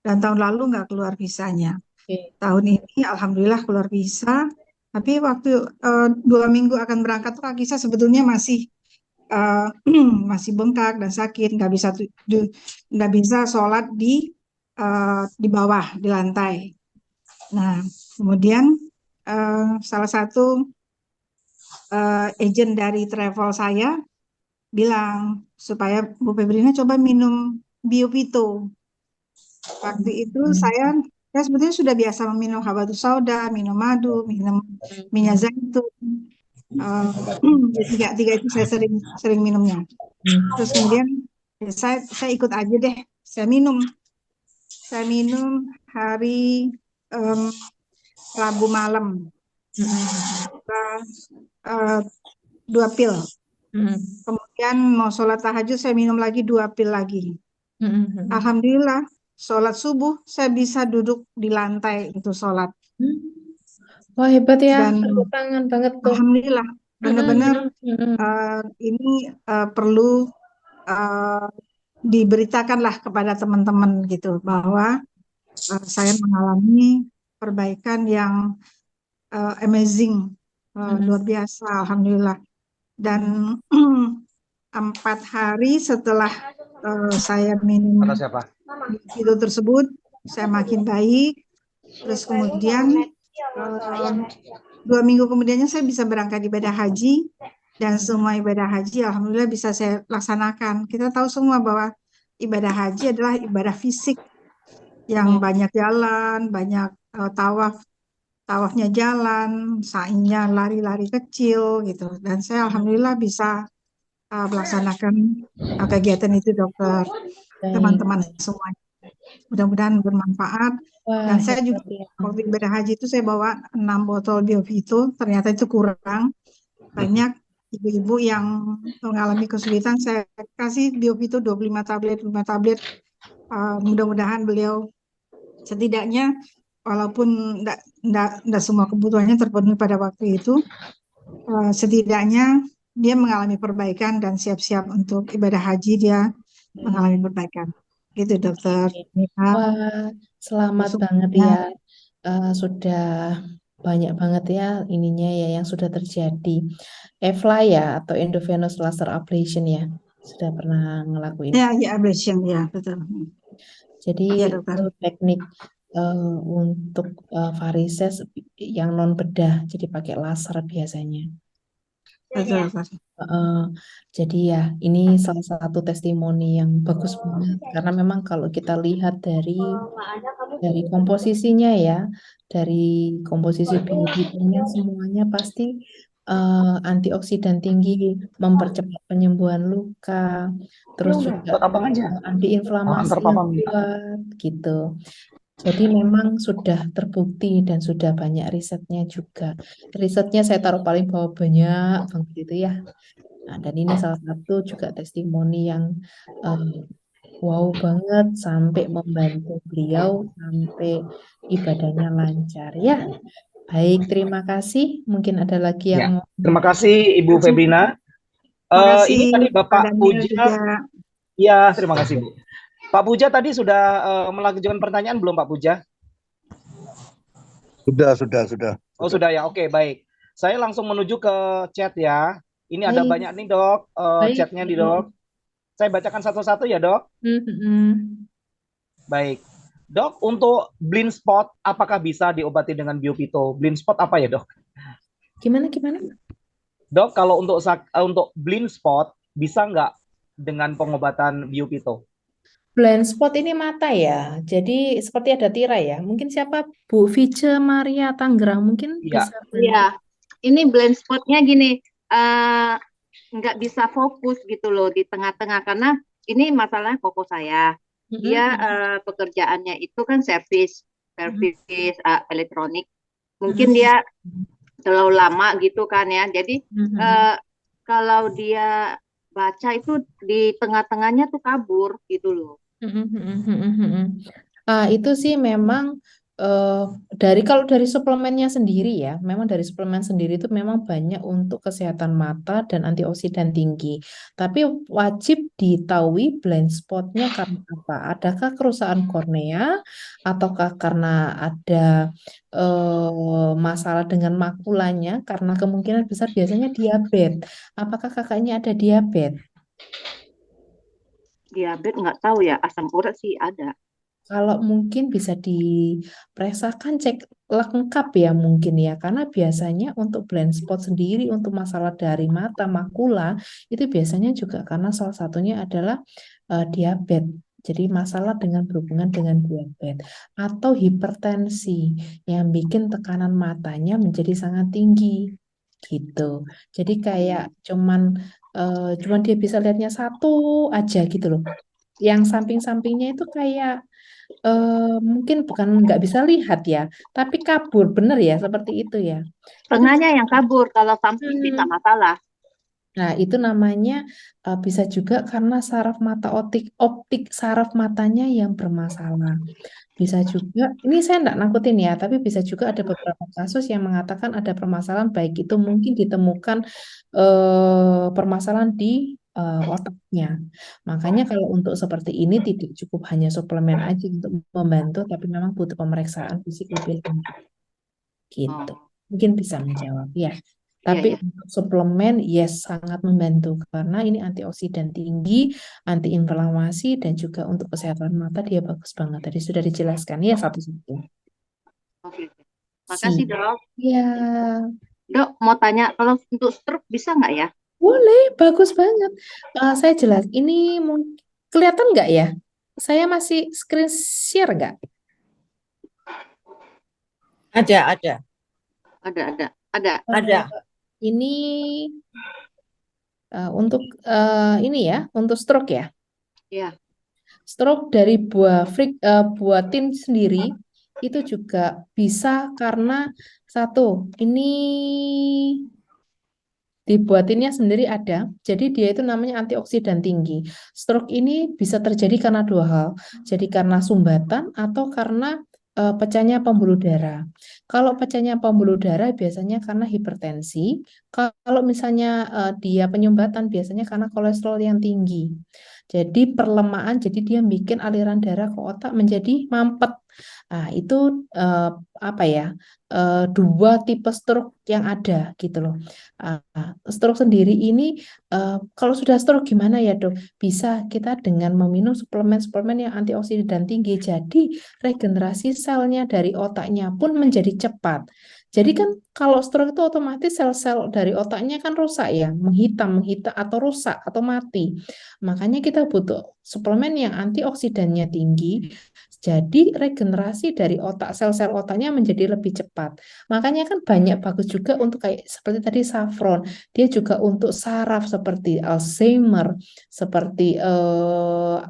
dan tahun lalu nggak keluar visanya. Oke. Tahun ini alhamdulillah keluar visa, tapi waktu 2 minggu akan berangkat tuh kaki saya sebetulnya masih eh, masih bengkak dan sakit, nggak bisa sholat di bawah di lantai. Nah, kemudian salah satu agent dari travel saya bilang supaya Bu Febrina coba minum Biopito. Waktu itu saya sebetulnya sudah biasa meminum habatus sauda, minum madu, minum minyak zaitun. Eh, tiga itu saya sering minumnya. Terus kemudian ya saya ikut aja deh, saya minum. Saya minum hari Rabu malam, eh, 2 pil. Kemudian mau sholat tahajud saya minum lagi 2 pil lagi. Alhamdulillah, sholat subuh saya bisa duduk di lantai untuk sholat. Wah, hebat ya. Dan Tepuk tangan banget tuh. alhamdulillah, benar-benar Mm-mm. ini perlu diberitakanlah kepada teman-teman gitu bahwa saya mengalami perbaikan yang amazing, luar biasa, alhamdulillah. Dan 4 hari setelah saya minum Kata siapa? itu tersebut, saya makin baik. Terus kemudian 2 minggu kemudiannya saya bisa berangkat ibadah haji, dan semua ibadah haji alhamdulillah bisa saya laksanakan. Kita tahu semua bahwa ibadah haji adalah ibadah fisik yang banyak jalan, banyak tawafnya jalan, sa'inya lari-lari kecil gitu. Dan saya alhamdulillah bisa melaksanakan kegiatan itu, dokter, Baik. teman-teman semuanya. Mudah-mudahan bermanfaat. Wah, Dan saya juga hebat ya. waktu ibadah haji itu saya bawa 6 botol Biovito, ternyata itu kurang. Banyak ibu-ibu yang mengalami kesulitan, saya kasih Biovito 25 tablet, 5 tablet. Mudah-mudahan beliau setidaknya walaupun enggak semua kebutuhannya terpenuhi pada waktu itu, setidaknya dia mengalami perbaikan dan siap-siap untuk ibadah haji, dia mengalami perbaikan. Gitu, dokter. Wah, selamat banget ya. Sudah banyak banget ya ininya ya yang sudah terjadi. EVLA ya atau Endovenous Laser Ablation ya. Sudah pernah ngelakuin. Ya, ablation ya, betul. Jadi Ya, dokter. itu teknik untuk varises yang non bedah, jadi pakai laser biasanya. Betul, dokter. Jadi ya ini salah satu testimoni yang bagus banget karena memang kalau kita lihat dari komposisinya ya, dari komposisi biofitonya semuanya pasti antioksidan tinggi, mempercepat penyembuhan luka, terus juga Buat abang aja. antiinflamasi Antar yang papa minta. kuat gitu. Jadi memang sudah terbukti dan sudah banyak risetnya juga. Risetnya saya taruh paling bawah banyak banget itu ya. Nah, dan ini salah satu juga testimoni yang wow banget sampai membantu beliau sampai ibadahnya lancar ya. Baik, terima kasih. Mungkin ada lagi yang Ya, mau. terima kasih Ibu Febrina. Terima kasih Ini tadi Pak Bapak Daniel Puja. juga. Ya, terima kasih Bu. Pak Puja tadi sudah melakukan pertanyaan belum Pak Puja? Sudah. Oh sudah ya, oke baik. Saya langsung menuju ke chat ya. Ini ada Baik. banyak nih dok, Baik. chatnya di dok. Saya bacakan satu-satu ya dok. Baik. Dok, untuk blind spot apakah bisa diobati dengan Biopito? Blind spot apa ya dok? Gimana? Dok, kalau untuk blind spot bisa nggak dengan pengobatan Biopito? Blind spot ini mata ya. Jadi seperti ada tirai ya. Mungkin siapa? Bu Vice Maria Tanggerang mungkin Iya. bisa. Iya, ini blind spotnya gini, nggak bisa fokus gitu loh di tengah-tengah karena ini masalahnya koko saya. Dia pekerjaannya itu kan servis elektronik. Mungkin dia terlalu lama gitu kan ya. Jadi kalau dia baca itu di tengah-tengahnya tuh kabur gitu loh. Itu sih memang kalau dari suplemennya sendiri ya, memang dari suplemen sendiri itu memang banyak untuk kesehatan mata dan antioksidan tinggi. Tapi wajib diketahui blind spotnya karena apa? Adakah kerusakan kornea, ataukah karena ada masalah dengan makulanya? Karena kemungkinan besar biasanya diabetes. Apakah kakaknya ada diabetes? Diabetes nggak tahu ya, asam urat sih ada. Kalau mungkin bisa diperiksakan cek lengkap ya mungkin ya, karena biasanya untuk blind spot sendiri untuk masalah dari mata makula itu biasanya juga karena salah satunya adalah diabetes. Jadi masalah berhubungan dengan diabetes atau hipertensi yang bikin tekanan matanya menjadi sangat tinggi gitu. Jadi kayak cuman dia bisa lihatnya satu aja gitu loh. Yang samping-sampingnya itu kayak mungkin bukan nggak bisa lihat ya, tapi kabur, bener ya, seperti itu ya. Itu Tengahnya yang kabur, kalau samping bisa masalah. Nah, itu namanya bisa juga karena saraf mata optik saraf matanya yang bermasalah. Bisa juga, ini saya enggak nakutin ya, tapi bisa juga ada beberapa kasus yang mengatakan ada permasalahan, baik itu mungkin ditemukan permasalahan di otaknya. Makanya kalau untuk seperti ini tidak cukup hanya suplemen aja untuk membantu, tapi memang butuh pemeriksaan fisik lebih lanjut. Gitu. Mungkin bisa menjawab ya. Tapi untuk suplemen yes sangat membantu karena ini antioksidan tinggi, antiinflamasi dan juga untuk kesehatan mata dia bagus banget. Tadi sudah dijelaskan ya satu-satu. Oke. Makasih dok. Ya. Dok mau tanya kalau untuk stroke bisa nggak ya? Boleh, bagus banget. Saya jelas. Ini kelihatan nggak ya? Saya masih screen share nggak? Ada. Ini untuk ini ya, untuk stroke ya. Iya. Stroke dari buatin sendiri itu juga bisa karena satu, ini dibuatinnya sendiri ada, jadi dia itu namanya antioksidan tinggi. Stroke ini bisa terjadi karena dua hal, jadi karena sumbatan atau karena pecahnya pembuluh darah. Kalau pecahnya pembuluh darah biasanya karena hipertensi, kalau misalnya dia penyumbatan biasanya karena kolesterol yang tinggi. Jadi perlemaan, jadi dia bikin aliran darah ke otak menjadi mampet. Nah, itu apa ya? Dua tipe stroke yang ada gitu loh. Stroke sendiri ini kalau sudah stroke gimana ya dok? Bisa kita dengan meminum suplemen-suplemen yang antioksidan tinggi. Jadi regenerasi selnya dari otaknya pun menjadi cepat. Jadi kan kalau stroke itu otomatis sel-sel dari otaknya kan rusak ya, menghitam atau rusak atau mati. Makanya kita butuh suplemen yang antioksidannya tinggi. Jadi regenerasi dari otak, sel-sel otaknya menjadi lebih cepat. Makanya kan banyak bagus juga untuk kayak seperti tadi saffron. Dia juga untuk saraf seperti Alzheimer, seperti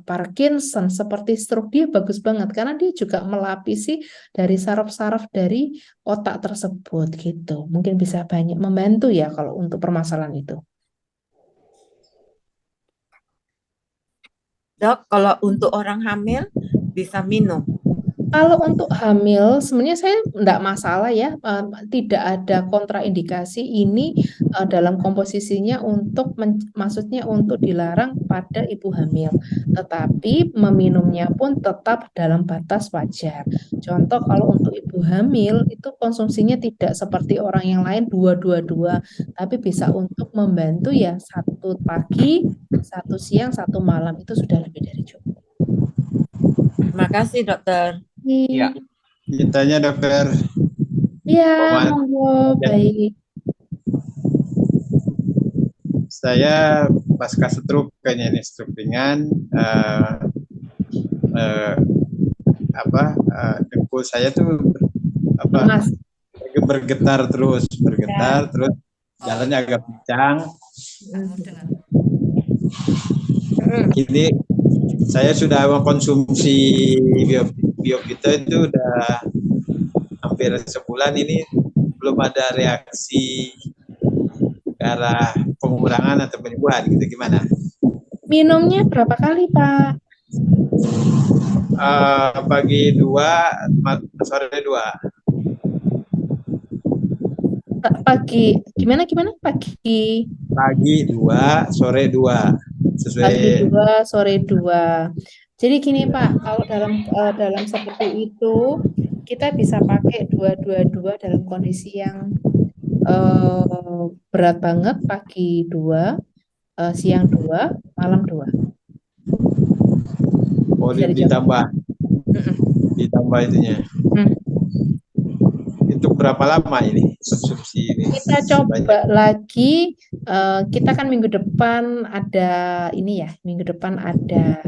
Parkinson, seperti stroke. Dia bagus banget karena dia juga melapisi dari saraf-saraf dari otak tersebut gitu. Mungkin bisa banyak membantu ya kalau untuk permasalahan itu. Dok, kalau untuk orang hamil bisa minum. Kalau untuk hamil, sebenarnya saya tidak masalah ya, tidak ada kontraindikasi ini dalam komposisinya maksudnya untuk dilarang pada ibu hamil. Tetapi meminumnya pun tetap dalam batas wajar. Contoh kalau untuk ibu hamil itu konsumsinya tidak seperti orang yang lain 2-2-2, tapi bisa untuk membantu ya 1 pagi, 1 siang, 1 malam itu sudah lebih dari cukup. Terima kasih dokter. Iya. Ditanya dokter. Iya, monggo, baik. Saya pasca stroke kayaknya ini stroke ringan. Dengkul saya tuh bergetar terus, terus jalannya agak pincang. Kini saya sudah mengkonsumsi Biopito itu udah hampir sebulan ini belum ada reaksi ke arah pengurangan atau penyembuhan gitu, gimana? Minumnya berapa kali, Pak? Pagi 2, sore 2. Pagi, gimana? Pagi, Pagi 2, sore 2. Sesuai. pagi 2, sore 2. Jadi gini, Pak, kalau dalam seperti itu, kita bisa pakai 2-2-2 dalam kondisi yang berat banget, pagi 2, siang 2, malam 2. Oh, Bisa dicoba. ditambah itunya. Itu berapa lama ini konsumsi ini? Kita coba lagi, kita kan minggu depan ada ini ya, minggu depan ada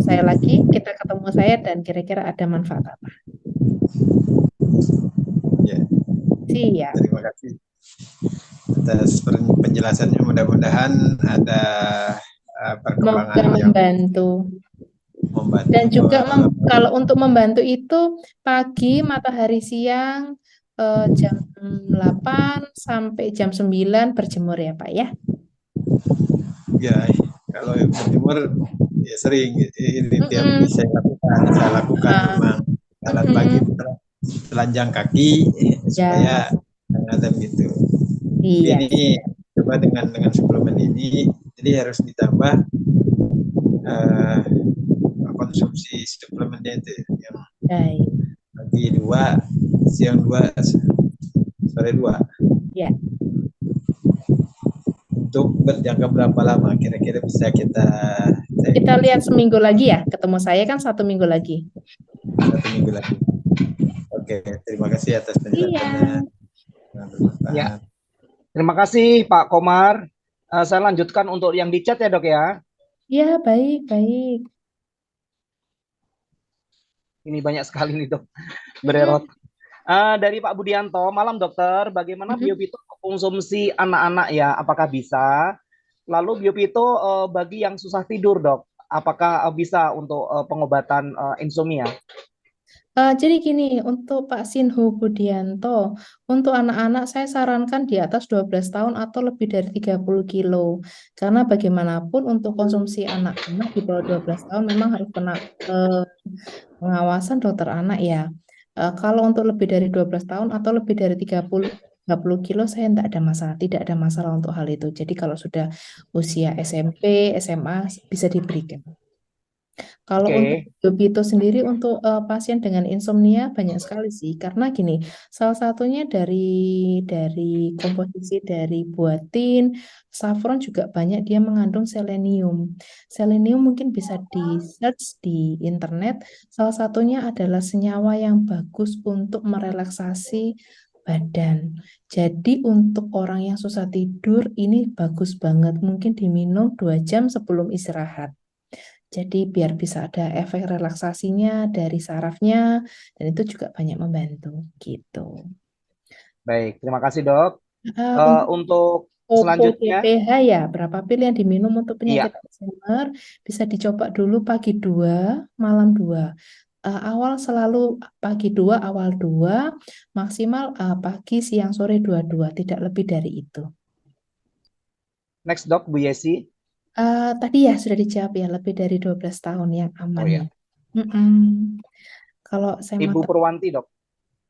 saya lagi, kita ketemu saya dan kira-kira ada manfaat apa. Ya. Siap. Terima kasih atas penjelasannya, mudah-mudahan ada perkembangan Semoga yang membantu. membantu. Dan juga kalau untuk membantu itu pagi, matahari siang, jam 8 sampai jam 9 berjemur ya Pak ya. Ya, kalau berjemur ya sering ini tiap saya lakukan memang jalan pagi telanjang kaki supaya adem gitu. Iya. Ini coba dengan suplemen ini, jadi harus ditambah konsumsi suplemennya itu yang pagi 2, siang 2, sore 2. Ya. Untuk berjangka berapa lama kira-kira bisa kita lihat seminggu lagi ya, ketemu saya kan 1 minggu lagi. 1 minggu lagi. Oke, terima kasih atas penjelasannya. Ya. Terima kasih Pak Komar. Saya lanjutkan untuk yang di chat ya Dok ya. Ya, baik. Ini banyak sekali nih Dok, bererot. Dari Pak Budianto, malam dokter, bagaimana Biopito konsumsi anak-anak ya, apakah bisa? Lalu Biopito bagi yang susah tidur Dok, apakah bisa untuk pengobatan insomnia? Jadi gini, untuk Pak Sinhu Budianto, untuk anak-anak saya sarankan di atas 12 tahun atau lebih dari 30 kilo. Karena bagaimanapun untuk konsumsi anak-anak di bawah 12 tahun memang harus kena pengawasan dokter anak ya. Kalau untuk lebih dari 12 tahun atau lebih dari 30 kilo saya tidak ada masalah untuk hal itu. Jadi kalau sudah usia SMP, SMA bisa diberikan. Kalau untuk Biopito sendiri untuk pasien dengan insomnia banyak sekali sih, karena gini, salah satunya dari komposisi dari buatin, saffron juga banyak dia mengandung selenium. Selenium mungkin bisa di search di internet. Salah satunya adalah senyawa yang bagus untuk merelaksasi badan. Jadi untuk orang yang susah tidur ini bagus banget, mungkin diminum 2 jam sebelum istirahat. Jadi biar bisa ada efek relaksasinya dari sarafnya, dan itu juga banyak membantu gitu. Baik, terima kasih Dok. Untuk selanjutnya, PPH ya, berapa pil yang diminum untuk penyakit Alzheimer, bisa dicoba dulu pagi 2, malam 2. Awal selalu pagi 2, awal 2, maksimal pagi, siang, sore 2-2, tidak lebih dari itu. Next Dok, Bu Yesi. Tadi ya sudah dijawab ya, lebih dari 12 tahun yang aman. Oh ya. Kalau saya Ibu Purwanti Dok.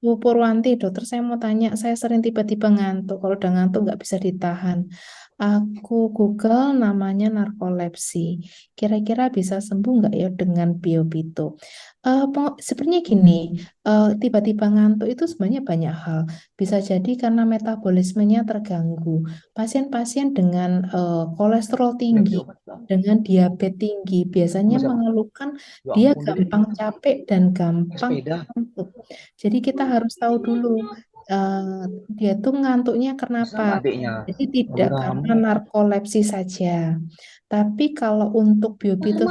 Bu Purwanti, dokter saya mau tanya, saya sering tiba-tiba ngantuk, kalau udah ngantuk nggak bisa ditahan. Aku Google namanya narkolepsi, kira-kira bisa sembuh nggak ya dengan Biopito? Sebenarnya gini, tiba-tiba ngantuk itu sebenarnya banyak hal. Bisa jadi karena metabolismenya terganggu. Pasien-pasien dengan kolesterol tinggi, dengan diabetes tinggi, biasanya mengeluhkan dia gampang capek dan gampang ngantuk. Jadi kita harus tahu dulu dia tuh ngantuknya kenapa. Jadi tidak karena narkolepsi saja. Tapi kalau untuk Biopito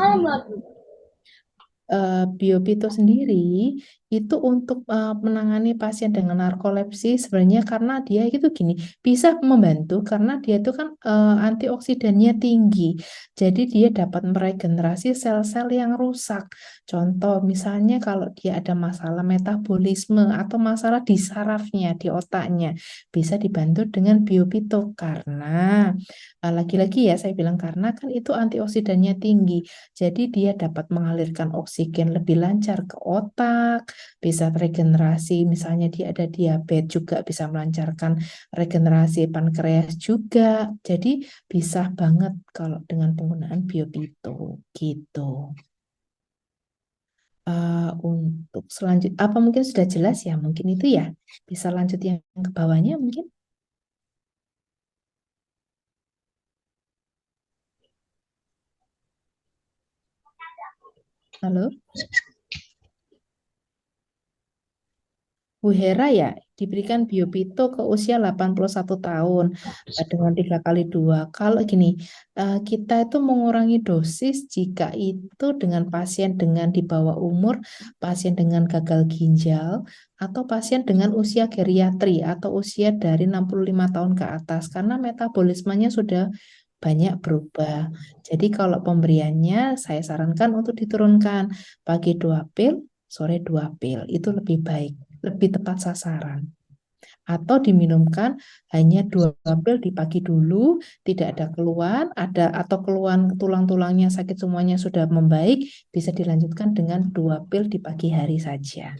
sendiri itu untuk menangani pasien dengan narkolepsi sebenarnya karena dia itu gini, bisa membantu karena dia itu kan antioksidannya tinggi. Jadi dia dapat meregenerasi sel-sel yang rusak. Contoh misalnya kalau dia ada masalah metabolisme atau masalah di sarafnya, di otaknya, bisa dibantu dengan biopito karena lagi-lagi ya saya bilang karena kan itu antioksidannya tinggi. Jadi dia dapat mengalirkan oksigen lebih lancar ke otak, bisa regenerasi, misalnya dia ada diabetes juga bisa melancarkan regenerasi pankreas juga. Jadi bisa banget kalau dengan penggunaan biopito gitu. Untuk selanjutnya, apa mungkin sudah jelas ya? Mungkin itu ya. Bisa lanjut yang ke bawahnya mungkin. Halo? Bu Hera ya diberikan biopito ke usia 81 tahun dengan 3x2. Kalau gini, kita itu mengurangi dosis jika itu dengan pasien dengan di bawah umur, pasien dengan gagal ginjal, atau pasien dengan usia geriatri atau usia dari 65 tahun ke atas karena metabolismenya sudah banyak berubah. Jadi kalau pemberiannya saya sarankan untuk diturunkan pagi 2 pil, sore 2 pil. Itu lebih baik, lebih tepat sasaran. Atau diminumkan hanya 2 pil di pagi dulu, tidak ada keluhan, atau keluhan tulang-tulangnya sakit semuanya sudah membaik, bisa dilanjutkan dengan 2 pil di pagi hari saja.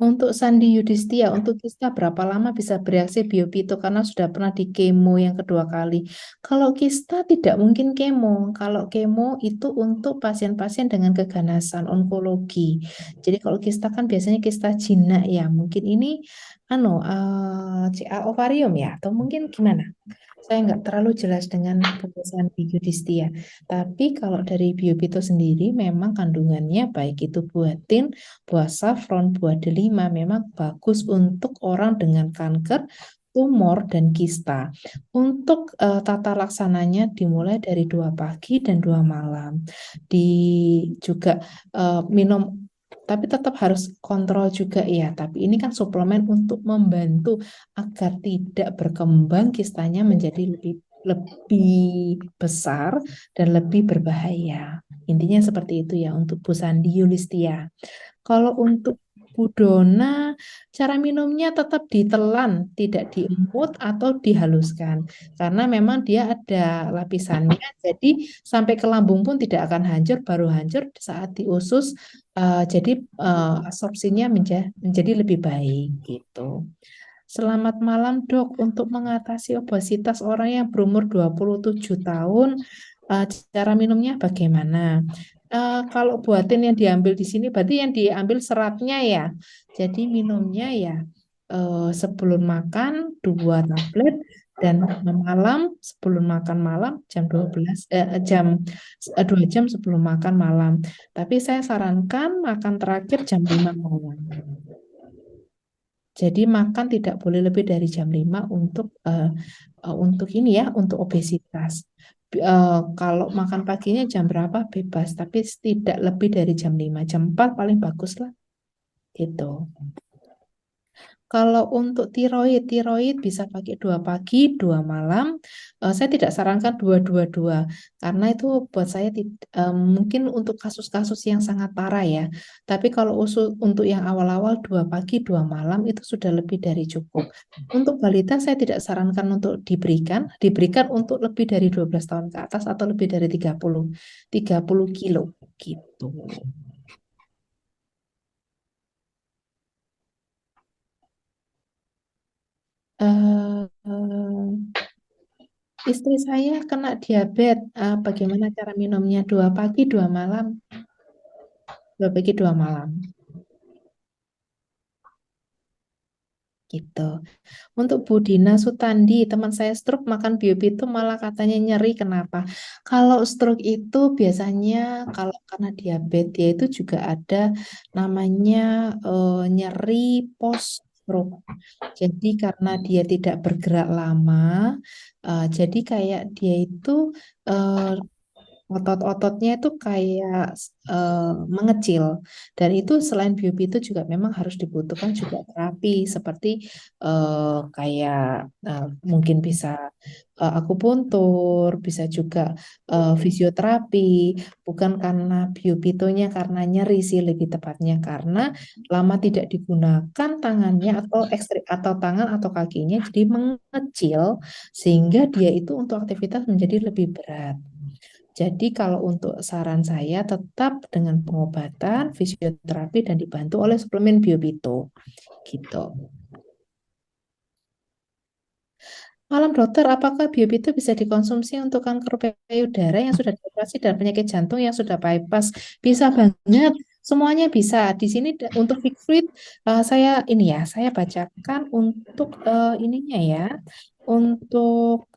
Untuk Sandi Yudhistia, untuk kista berapa lama bisa bereaksi biopito karena sudah pernah di kemo yang kedua kali. Kalau kista tidak mungkin kemo. Kalau kemo itu untuk pasien-pasien dengan keganasan onkologi. Jadi kalau kista kan biasanya kista jinak ya. Mungkin ini CA ovarium ya atau mungkin gimana? Saya nggak terlalu jelas dengan pembahasan Yudhistia. Tapi kalau dari biopito sendiri memang kandungannya baik itu buatin, buah saffron, buah delima memang bagus untuk orang dengan kanker, tumor, dan kista. Untuk tata laksananya dimulai dari 2 pagi dan 2 malam. Juga minum, tapi tetap harus kontrol juga ya. Tapi ini kan suplemen untuk membantu agar tidak berkembang kistanya menjadi lebih besar dan lebih berbahaya. Intinya seperti itu ya untuk Bu Sandi Yulistia. Kalau untuk Bu Dona, cara minumnya tetap ditelan, tidak diemut atau dihaluskan. Karena memang dia ada lapisannya, jadi sampai ke lambung pun tidak akan hancur, baru hancur saat diusus. Jadi absorpsinya menjadi lebih baik gitu. Selamat malam dok, untuk mengatasi obesitas orang yang berumur 27 tahun, cara minumnya bagaimana? Kalau buatin yang diambil di sini, berarti yang diambil seratnya ya. Jadi minumnya ya sebelum makan 2 tablet dan malam sebelum makan malam jam 12 2 jam sebelum makan malam. Tapi saya sarankan makan terakhir jam 5 malam. Jadi makan tidak boleh lebih dari jam 5 untuk ini ya, untuk obesitas. Kalau makan paginya jam berapa bebas, tapi tidak lebih dari jam 5, jam 4 paling bagus lah. Gitu. Kalau untuk tiroid bisa pakai 2 pagi, 2 malam. Saya tidak sarankan 2-2-2 karena itu buat saya mungkin untuk kasus-kasus yang sangat parah ya. Tapi kalau untuk yang awal-awal 2 pagi, 2 malam itu sudah lebih dari cukup. Untuk balita saya tidak sarankan untuk diberikan untuk lebih dari 12 tahun ke atas atau lebih dari 30 kilo gitu. Istri saya kena diabetes. Bagaimana cara minumnya? 2 pagi, 2 malam. 2 pagi, 2 malam. Gitu. Untuk Bu Dina Sutandi, teman saya stroke makan biopito malah katanya nyeri. Kenapa? Kalau stroke itu biasanya kalau karena diabetes dia itu juga ada namanya nyeri post stroke. Jadi karena dia tidak bergerak lama, jadi kayak dia itu otot-ototnya itu kayak mengecil, dan itu selain biopi itu juga memang harus dibutuhkan juga terapi seperti kayak mungkin bisa akupuntur, bisa juga fisioterapi, bukan karena biopitonya karena nyeri sih lebih tepatnya karena lama tidak digunakan tangannya atau tangan atau kakinya jadi mengecil sehingga dia itu untuk aktivitas menjadi lebih berat. Jadi kalau untuk saran saya tetap dengan pengobatan, fisioterapi dan dibantu oleh suplemen Biobito gitu. Malam dokter, apakah Biobito bisa dikonsumsi untuk kanker payudara yang sudah dioperasi dan penyakit jantung yang sudah bypass? Bisa banget, semuanya bisa. Di sini untuk Figfruit saya saya bacakan untuk ininya ya, untuk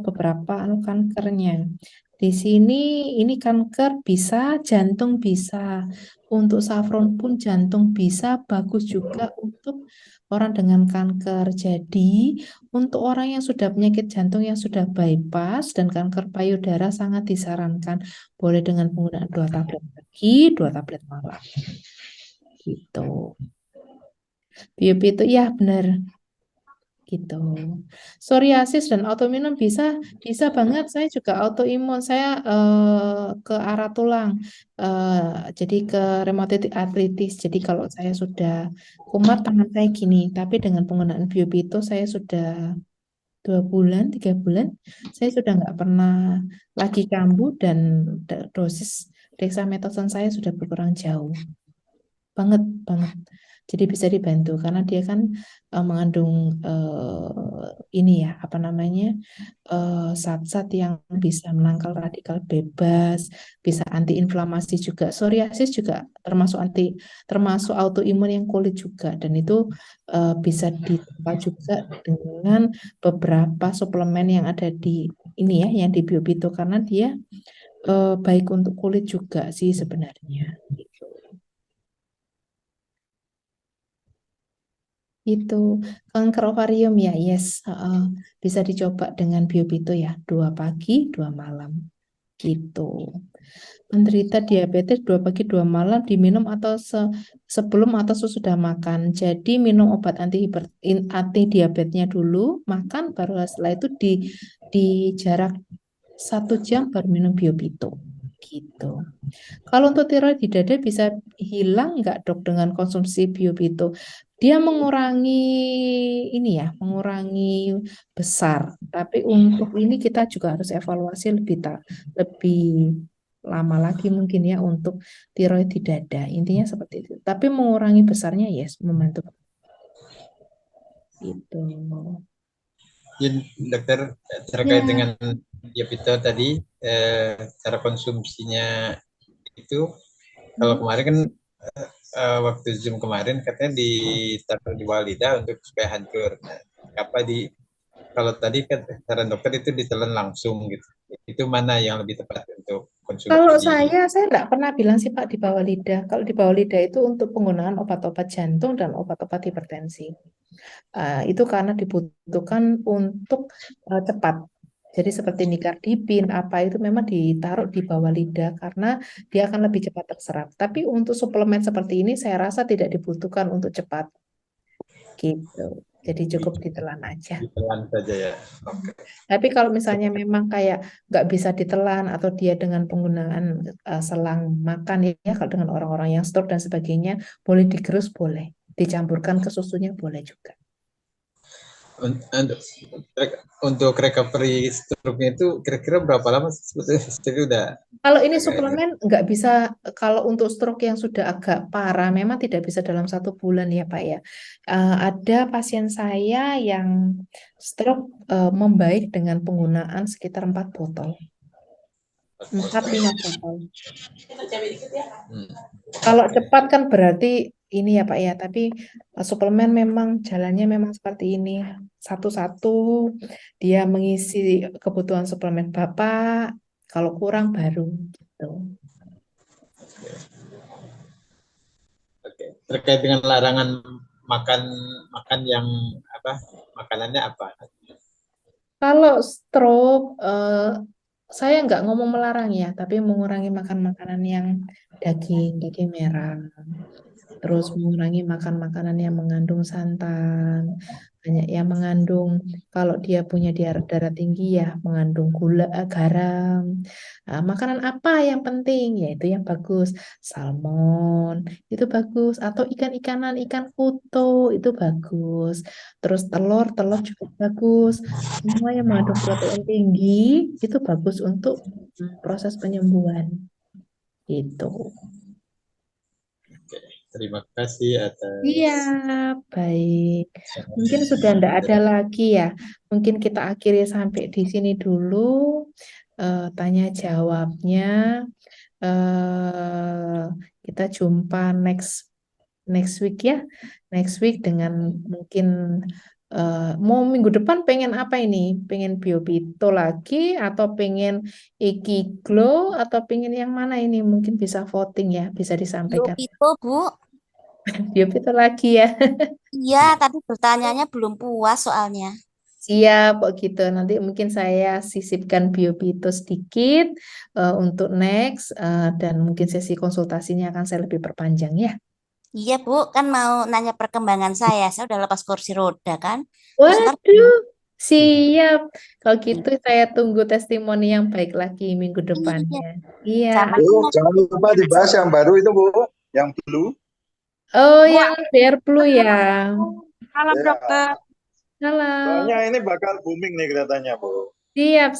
beberapa kankernya. Di sini ini kanker bisa, jantung bisa. Untuk saffron pun jantung bisa, bagus juga untuk orang dengan kanker. Jadi untuk orang yang sudah penyakit jantung yang sudah bypass dan kanker payudara sangat disarankan. Boleh dengan penggunaan 2 tablet pagi, 2 tablet malam. Gitu. Biopi itu ya benar. Gitu. Psoriasis dan autoimun bisa banget. Saya juga autoimun. Saya ke arah tulang. Jadi ke rheumatoid arthritis. Jadi kalau saya sudah kumat tangan saya gini, tapi dengan penggunaan Biopi itu saya sudah 2 bulan, 3 bulan, saya sudah nggak pernah lagi kambuh dan dosis dexamethasone saya sudah berkurang jauh. Banget, banget. Jadi bisa dibantu karena dia kan mengandung zat-zat yang bisa menangkal radikal bebas, bisa antiinflamasi juga. Psoriasis juga termasuk autoimun yang kulit juga dan itu bisa ditambah juga dengan beberapa suplemen yang ada di yang di Biobito karena dia baik untuk kulit juga sih sebenarnya. Itu kanker ovarium ya, yes. Bisa dicoba dengan Biobito ya, 2 pagi, 2 malam. Gitu. Menderita diabetes 2 pagi, 2 malam diminum atau sebelum atau sesudah makan. Jadi minum obat anti diabetesnya dulu, makan, baru setelah itu di jarak 1 jam baru minum Biobito. Gitu. Kalau untuk tiroid di dada bisa hilang nggak dok dengan konsumsi Biobito? Dia mengurangi besar. Tapi untuk ini kita juga harus evaluasi lebih lama lagi mungkin ya untuk tiroid di dada. Intinya seperti itu. Tapi mengurangi besarnya yes, membantu. Itu. Jadi dokter terkait Ya. dengan Biobito tadi, cara konsumsinya itu kalau kemarin kan waktu Zoom kemarin katanya ditaruh di bawah lidah untuk supaya hancur. Nah, kalau tadi kan saran dokter itu ditelan langsung gitu. Itu mana yang lebih tepat untuk konsumsi? Kalau saya tidak pernah bilang sih Pak di bawah lidah. Kalau di bawah lidah itu untuk penggunaan obat-obat jantung dan obat-obat hipertensi. Itu karena dibutuhkan untuk cepat. Jadi seperti nikardipin apa itu memang ditaruh di bawah lidah karena dia akan lebih cepat terserap. Tapi untuk suplemen seperti ini saya rasa tidak dibutuhkan untuk cepat. Gitu. Jadi cukup ditelan aja. Ditelan saja ya. Okay. Tapi kalau misalnya memang kayak nggak bisa ditelan atau dia dengan penggunaan selang makan ya kalau dengan orang-orang yang stroke dan sebagainya boleh digerus boleh, dicampurkan ke susunya boleh juga. Untuk recovery stroke-nya itu kira-kira berapa lama sebetulnya? Kalau ini suplemen nggak bisa, kalau untuk stroke yang sudah agak parah memang tidak bisa dalam 1 bulan ya Pak ya. Ada pasien saya yang stroke membaik dengan penggunaan sekitar 4 botol. 4-5 botol. Kalau cepat kan berarti ini ya Pak ya, tapi suplemen memang jalannya memang seperti ini. Satu-satu dia mengisi kebutuhan suplemen Bapak, kalau kurang baru gitu. Oke. Terkait dengan larangan makan yang makanannya apa? Kalau stroke saya nggak ngomong melarang ya, tapi mengurangi makan makanan yang daging merah. Terus mengurangi makan makanan yang mengandung santan, banyak yang mengandung, kalau dia punya darah tinggi ya mengandung gula, garam. Nah, makanan apa yang penting? Yaitu yang bagus, salmon itu bagus, atau ikan-ikanan, ikan kuto itu bagus. Terus telur juga bagus. Semua yang mengandung protein tinggi itu bagus untuk proses penyembuhan. Gitu. Terima kasih atas Iya, baik. Mungkin sudah tidak ada lagi ya. Mungkin kita akhiri sampai di sini dulu tanya jawabnya. Kita jumpa next week ya. Next week dengan mungkin mau minggu depan pengen apa ini? Pengen Biobito lagi atau pengen Ikiglo atau pengen yang mana ini? Mungkin bisa voting ya, bisa disampaikan. Biopito, Bu. Biobito lagi ya. Iya, tadi bertanyanya belum puas soalnya. Siap, kok gitu. Nanti mungkin saya sisipkan Biobito sedikit untuk next dan mungkin sesi konsultasinya akan saya lebih perpanjang ya. Iya, Bu, kan mau nanya perkembangan saya. Saya udah lepas kursi roda kan. Terus ntar Waduh, siap. Kalau gitu saya tunggu testimoni yang baik lagi minggu depannya. Iya. Sama Bu, jangan lupa dibahas yang baru itu, Bu, yang blue. Oh, Bu, yang biar blue ya. malam Ya. dokter. Halo. Soalnya ini bakal booming nih kelihatannya, Bu. Siap.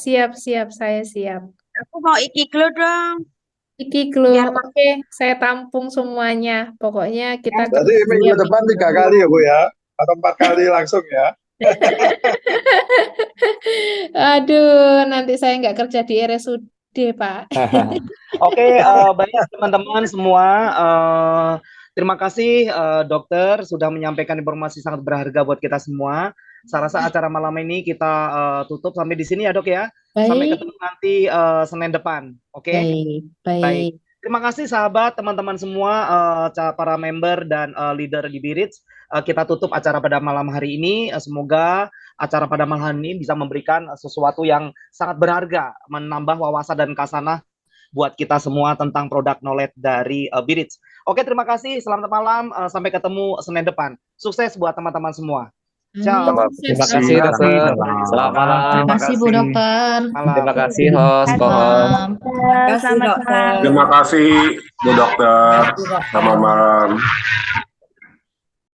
Saya siap. Aku mau Ikiglo dong. Ikiglo, Biar oke, saya tampung semuanya. Pokoknya kita Berarti ketemu minggu ya depan minggu 3 kali ya, Bu ya? Atau 4 kali langsung ya? Aduh, nanti saya nggak kerja di RSUD, Pak. Oke, baik teman-teman semua. Terima kasih dokter sudah menyampaikan informasi sangat berharga buat kita semua. Saya rasa acara malam ini kita tutup sampai di sini ya dok ya. Sampai Baik, ketemu nanti Senin depan. Oke. baik. Terima kasih sahabat, teman-teman semua, para member dan leader di BIRITS. Kita tutup acara pada malam hari ini. Semoga acara pada malam hari ini bisa memberikan sesuatu yang sangat berharga, menambah wawasan dan kasanah buat kita semua tentang produk knowledge dari BIRITS. Oke, terima kasih. Selamat malam. Sampai ketemu Senin depan. Sukses buat teman-teman semua. Ciao. Terima kasih dokter. Selamat malam. Terima kasih Bu Dokter. Terima kasih host, co-host. Terima kasih dokter. Terima kasih Bu Dokter. Selamat malam.